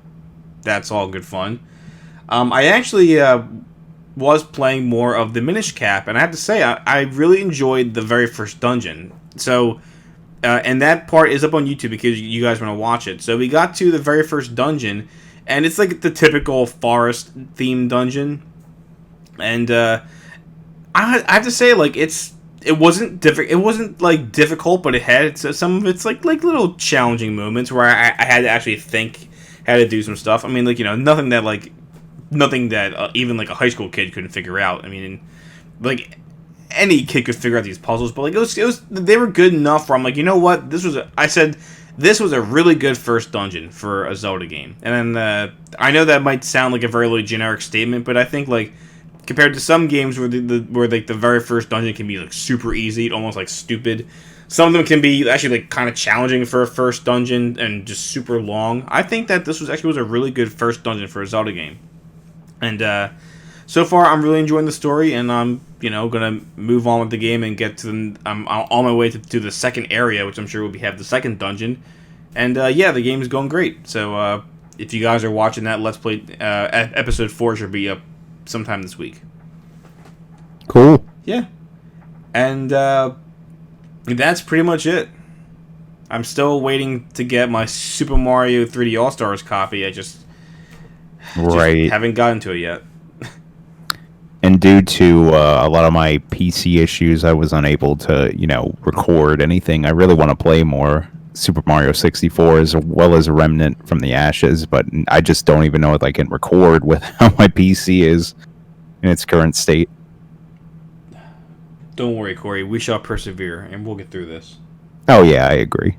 Speaker 1: that's all good fun. I actually was playing more of the Minish Cap, and I have to say, I really enjoyed the very first dungeon. So, and that part is up on YouTube because you guys want to watch it. So we got to the very first dungeon, and it's like the typical forest-themed dungeon. And I have to say, like, it wasn't difficult, but it had some of its like little challenging moments where I had to actually think how to do some stuff. I mean, like, nothing that even like a high school kid couldn't figure out. I mean, like, any kid could figure out these puzzles, but like it was they were good enough where I'm like, you know what, this was a really good first dungeon for a Zelda game. And then I know that might sound like a very like generic statement, but I think like compared to some games where the very first dungeon can be like super easy, almost like stupid. some of them can be actually like kind of challenging for a first dungeon and just super long. I think that this was a really good first dungeon for a Zelda game, and so far I'm really enjoying the story, and I'm gonna move on with the game and get to I'm on my way to the second area, which I'm sure will have the second dungeon, and yeah, the game is going great. So if you guys are watching that Let's Play, episode 4 should be up sometime this week.
Speaker 4: Cool.
Speaker 1: Yeah, and that's pretty much it. I'm still waiting to get my Super Mario 3D All Stars copy. I just haven't gotten to it yet.
Speaker 4: And due to a lot of my PC issues, I was unable to, record anything. I really want to play more Super Mario 64 as well as Remnant from the Ashes, but I just don't even know if I can record with how my PC is in its current state.
Speaker 1: Don't worry, Corey. We shall persevere, and we'll get through this.
Speaker 4: Oh, yeah, I agree.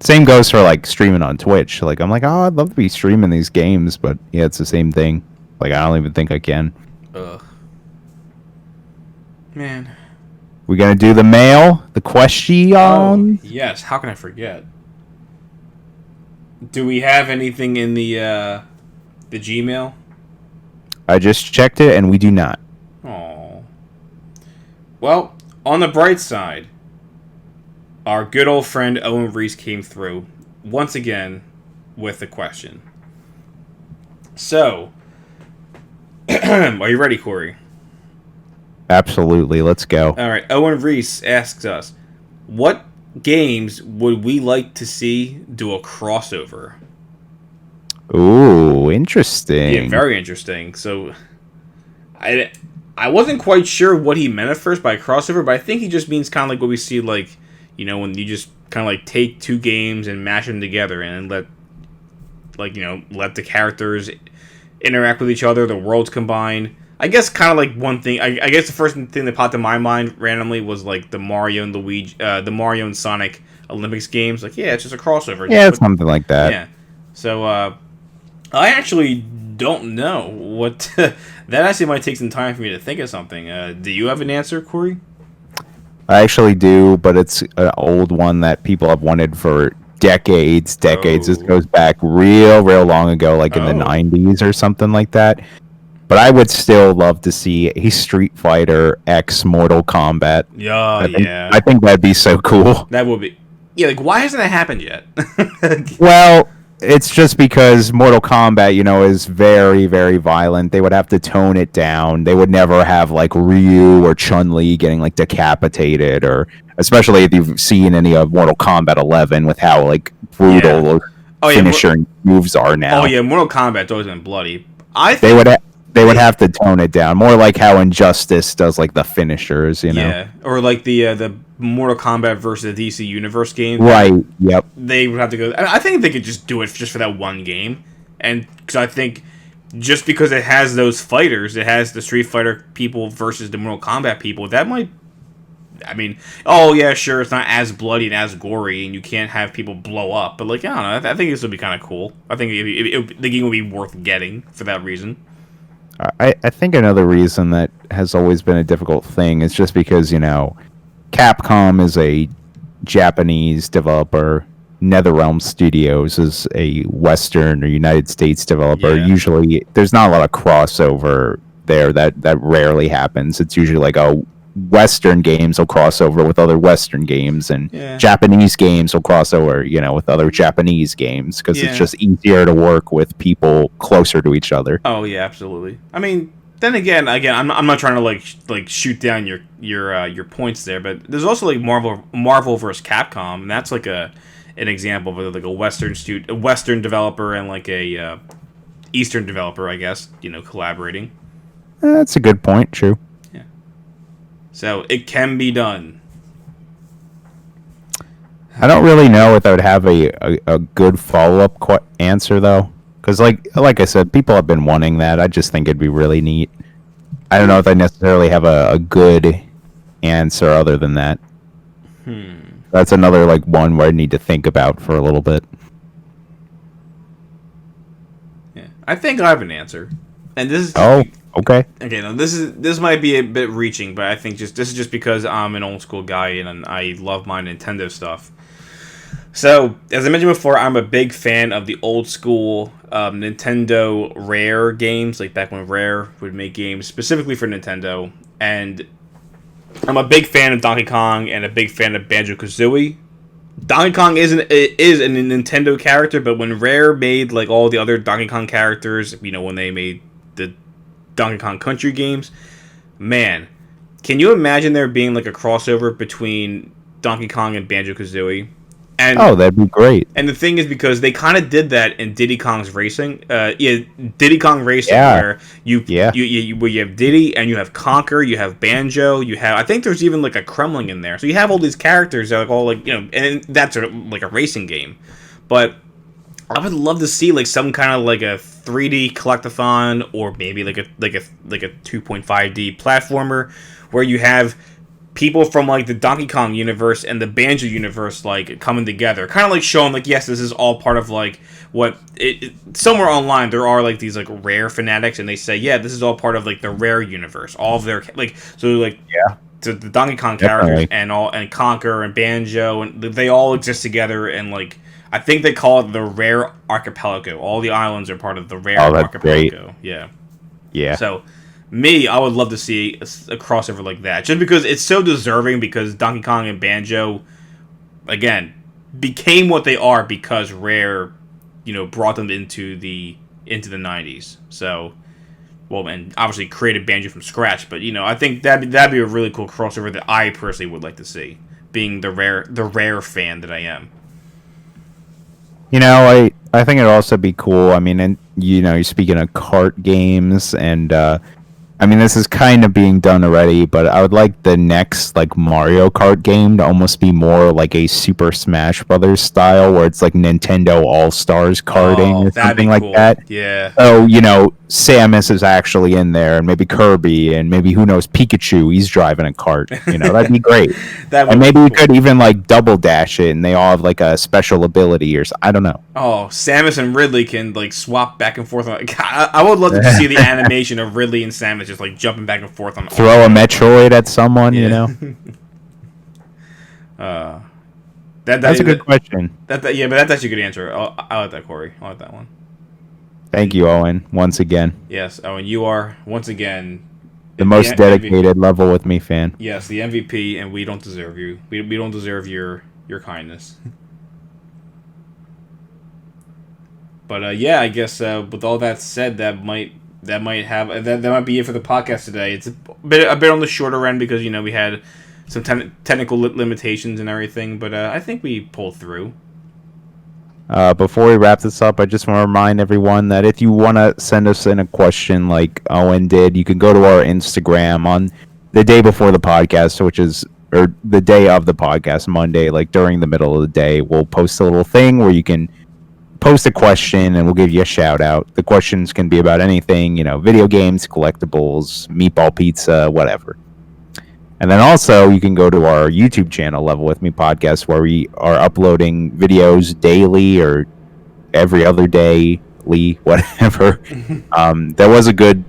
Speaker 4: Same goes for, streaming on Twitch. I'm like, oh, I'd love to be streaming these games, but, yeah, it's the same thing. I don't even think I can.
Speaker 1: Ugh. Man.
Speaker 4: We gonna do the mail? The question?
Speaker 1: Oh, yes. How can I forget? Do we have anything in the Gmail?
Speaker 4: I just checked it, and we do not.
Speaker 1: Oh. Well, on the bright side, our good old friend Owen Reese came through once again with a question. So, are you ready, Corey?
Speaker 4: Absolutely. Let's go.
Speaker 1: All right. Owen Reese asks us, what games would we like to see do a crossover?
Speaker 4: Ooh, interesting.
Speaker 1: Yeah, very interesting. So, I wasn't quite sure what he meant at first by crossover, but I think he just means kind of like what we see, when you just kind of take two games and mash them together and let the characters interact with each other, the worlds combine. I guess kind of like one thing. I guess the first thing that popped in my mind randomly was the Mario and Luigi, the Mario and Sonic Olympics games. Yeah, it's just a crossover.
Speaker 4: Yeah, it's something like that.
Speaker 1: Yeah. So I actually don't know what. That actually might take some time for me to think of something. Do you have an answer, Corey?
Speaker 4: I actually do, but it's an old one that people have wanted for decades.
Speaker 1: Oh.
Speaker 4: This goes back real long ago, in the 90s or something like that. But I would still love to see a Street Fighter X Mortal Kombat.
Speaker 1: Yeah,
Speaker 4: I think that'd be so cool.
Speaker 1: That would be. Yeah, why hasn't that happened yet?
Speaker 4: Well, it's just because Mortal Kombat, is very, very violent. They would have to tone it down. They would never have Ryu or Chun-Li getting decapitated, or especially if you've seen any of Mortal Kombat 11 with how brutal those finishing moves are now.
Speaker 1: Oh yeah, Mortal Kombat's always been bloody.
Speaker 4: They would have to tone it down more, like how Injustice does the finishers,
Speaker 1: Yeah, or the Mortal Kombat versus the DC Universe game.
Speaker 4: Right. Yep.
Speaker 1: They would have to go. I think they could just do it just for that one game, and because I think just because it has those fighters, it has the Street Fighter people versus the Mortal Kombat people. That might. I mean, oh yeah, sure, it's not as bloody and as gory, and you can't have people blow up. But I don't know. I think this would be kind of cool. I think the game would be worth getting for that reason.
Speaker 4: I think another reason that has always been a difficult thing is just because, Capcom is a Japanese developer. NetherRealm Studios is a Western or United States developer.
Speaker 1: Yeah.
Speaker 4: Usually, there's not a lot of crossover there. That rarely happens. It's usually Western games will cross over with other Western games, and Japanese games will cross over, with other Japanese games, because it's just easier to work with people closer to each other.
Speaker 1: Oh yeah, absolutely. I mean, then again, I'm not trying to shoot down your points there, but there's also Marvel versus Capcom, and that's an example of a Western developer and a Eastern developer, I guess, collaborating.
Speaker 4: That's a good point. True.
Speaker 1: So it can be done.
Speaker 4: I don't really know if I would have a good follow-up answer, though. Because, like I said, people have been wanting that. I just think it'd be really neat. I don't know if I necessarily have a good answer other than that. That's another, one where I need to think about for a little bit.
Speaker 1: Yeah, I think I have an answer. And this is...
Speaker 4: Okay.
Speaker 1: Okay, now this might be a bit reaching, but I think this is just because I'm an old school guy and I love my Nintendo stuff. So, as I mentioned before, I'm a big fan of the old school Nintendo Rare games, like back when Rare would make games specifically for Nintendo. And I'm a big fan of Donkey Kong and a big fan of Banjo-Kazooie. Donkey Kong is a Nintendo character, but when Rare made like all the other Donkey Kong characters, when they made the Donkey Kong Country games, man, can you imagine there being like a crossover between Donkey Kong and Banjo-Kazooie? And,
Speaker 4: that'd be great.
Speaker 1: And the thing is, because they kind of did that in Diddy Kong's Racing, Diddy Kong Racing, where you have Diddy and you have Conker, you have Banjo, I think there's even like a Kremling in there, so you have all these characters that are all like and that's like a racing game. But I would love to see like some kind of like a 3D collectathon, or maybe like a 2.5D platformer, where you have people from like the Donkey Kong universe and the Banjo universe like coming together, kind of like showing like, yes, this is all part of like what somewhere online there are like these like Rare fanatics, and they say, yeah, this is all part of like the Rare universe, all of their like, so like, yeah, the Donkey Kong characters and Conker and Banjo, and they all exist together, and like I think they call it the Rare Archipelago. All the islands are part of the Rare Archipelago. Great. Yeah. So I would love to see a crossover like that, just because it's so deserving, because Donkey Kong and Banjo, again, became what they are because Rare, brought them into the 90s. So, and obviously created Banjo from scratch. But I think that'd be a really cool crossover that I personally would like to see, being the Rare fan that I am.
Speaker 4: I think it'd also be cool. I mean, and you're speaking of kart games, and I mean, this is kind of being done already, but I would like the next like Mario Kart game to almost be more like a Super Smash Brothers style, where it's like Nintendo All-Stars karting or something like that.
Speaker 1: Yeah.
Speaker 4: So, Samus is actually in there, and maybe Kirby, and maybe, who knows, Pikachu, he's driving a kart. That'd be great. And maybe we could even like double dash it, and they all have like a special ability, or I don't know.
Speaker 1: Oh, Samus and Ridley can like swap back and forth. I would love to see the animation of Ridley and Samus just like jumping back and forth on.
Speaker 4: Throw a Metroid at someone,
Speaker 1: That's
Speaker 4: a good question.
Speaker 1: But that's actually a good answer. I like that, Corey. I like that one.
Speaker 4: Thank you, Owen, once again.
Speaker 1: Yes, Owen, you are once again
Speaker 4: the most dedicated Level With Me fan.
Speaker 1: Yes, the MVP, and we don't deserve you. We don't deserve your kindness. But I guess with all that said, that might be it for the podcast today. It's a bit on the shorter end because we had some technical limitations and everything, but I think we pulled through.
Speaker 4: Before we wrap this up, I just want to remind everyone that if you want to send us in a question like Owen did, you can go to our Instagram on the day before the podcast, or the day of the podcast, Monday, like during the middle of the day. We'll post a little thing where you can post a question and we'll give you a shout out. The questions can be about anything, video games, collectibles, meatball pizza, whatever. And then also you can go to our YouTube channel, Level With Me Podcast, where we are uploading videos daily or every other day, whatever. There was a good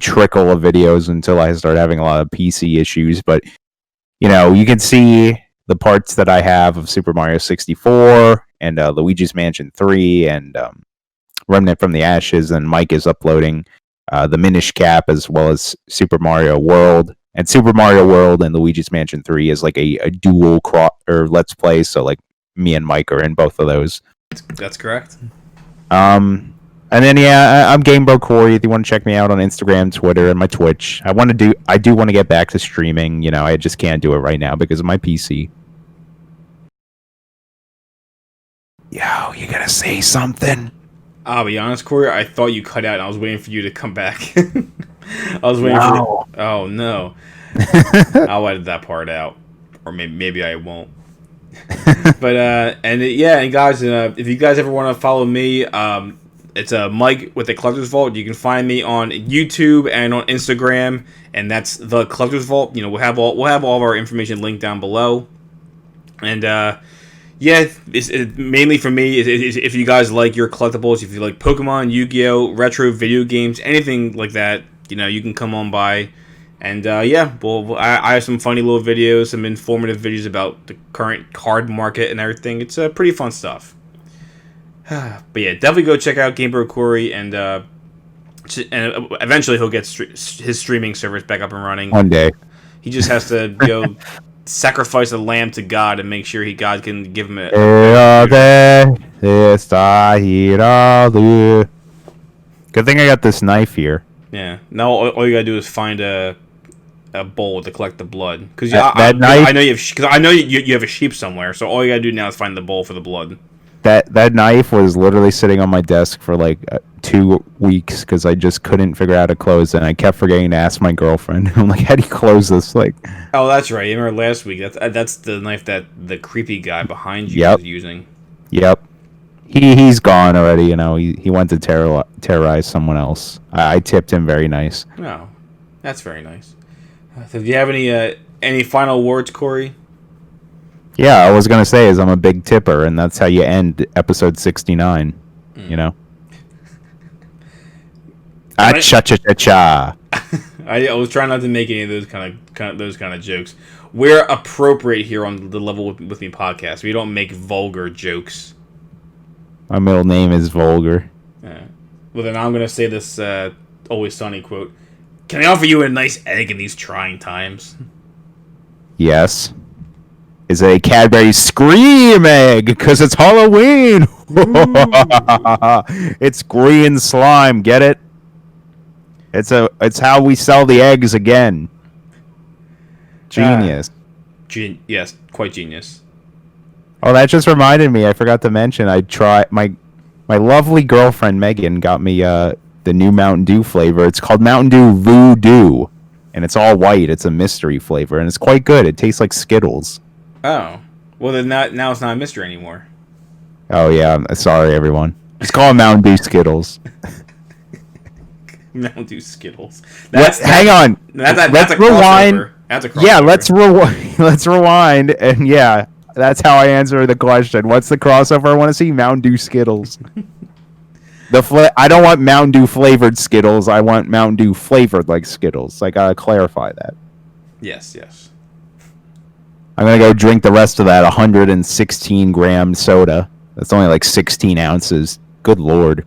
Speaker 4: trickle of videos until I started having a lot of PC issues, but you can see the parts that I have of Super Mario 64 and Luigi's Mansion 3 and Remnant from the Ashes, and Mike is uploading the Minish Cap as well as Super Mario World. And Super Mario World and Luigi's Mansion 3 is like a dual let's play, so like me and Mike are in both of those.
Speaker 1: That's correct.
Speaker 4: And then I'm Game Bro Corey. If you want to check me out on Instagram, Twitter, and my Twitch, I do want to get back to streaming. I just can't do it right now because of my PC. Yo, you gotta say something.
Speaker 1: I'll be honest, Corey, I thought you cut out and I was waiting for you to come back. I was waiting for... Oh, no. I'll edit that part out. Or maybe I won't. But, and guys, if you guys ever want to follow me, it's Mike with the Collector's Vault. You can find me on YouTube and on Instagram, and that's the Collector's Vault. We'll have all of our information linked down below. And, mainly for me, if you guys like your collectibles, if you like Pokemon, Yu-Gi-Oh, retro video games, anything like that, you can come on by. And yeah, well, I have some funny little videos, some informative videos about the current card market and everything. It's pretty fun stuff. But yeah, definitely go check out Game Bro Corey, and eventually he'll get his streaming service back up and running.
Speaker 4: One day.
Speaker 1: He just has to go sacrifice a lamb to God and make sure God can give him a.
Speaker 4: Good thing I got this knife here.
Speaker 1: Yeah. Now all you gotta do is find a bowl to collect the blood, because
Speaker 4: That
Speaker 1: I
Speaker 4: knife-
Speaker 1: know you have a sheep somewhere. So all you gotta do now is find the bowl for the blood.
Speaker 4: That knife was literally sitting on my desk for like 2 weeks because I just couldn't figure out how to close it. And I kept forgetting to ask my girlfriend. I'm like, how do you close this? Like,
Speaker 1: Oh, that's right. You remember last week? That's the knife that the creepy guy behind you
Speaker 4: Yep.
Speaker 1: is using.
Speaker 4: yep. He's gone already. He went to terrorize someone else. I tipped him very nice.
Speaker 1: Oh, that's very nice. So do you have any final words, Corey?
Speaker 4: Yeah, I was gonna say is I'm a big tipper, and that's how you end episode 69. You know. Ah, cha cha cha cha.
Speaker 1: I was trying not to make any of those kind of jokes. We're appropriate here on the Level with Me podcast. We don't make vulgar jokes.
Speaker 4: My middle name is Vulgar.
Speaker 1: Well, then I'm gonna say this Always Sunny quote. Can I offer you a nice egg in these trying times?
Speaker 4: Yes. Is a Cadbury Scream Egg because it's Halloween. It's green slime. Get it? It's how we sell the eggs again. Genius.
Speaker 1: Yes, quite genius.
Speaker 4: Oh, that just reminded me. I forgot to mention. I tried my lovely girlfriend Megan got me the new Mountain Dew flavor. It's called Mountain Dew Voodoo, and it's all white. It's a mystery flavor, and it's quite good. It tastes like Skittles.
Speaker 1: Oh, well then now it's not a mystery anymore.
Speaker 4: Oh yeah, I'm sorry everyone. Just call it Mountain Dew Skittles.
Speaker 1: Mountain Dew Skittles.
Speaker 4: Hang on.
Speaker 1: That's a
Speaker 4: rewind.
Speaker 1: crossover. That's a crossover.
Speaker 4: Yeah, let's rewind. Let's rewind, and yeah, that's how I answer the question. What's the crossover I want to see? Mountain Dew Skittles. I don't want Mountain Dew flavored Skittles. I want Mountain Dew flavored like Skittles. I gotta clarify that.
Speaker 1: Yes.
Speaker 4: I'm gonna go drink the rest of that 116 gram soda. That's only like 16 ounces. Good lord.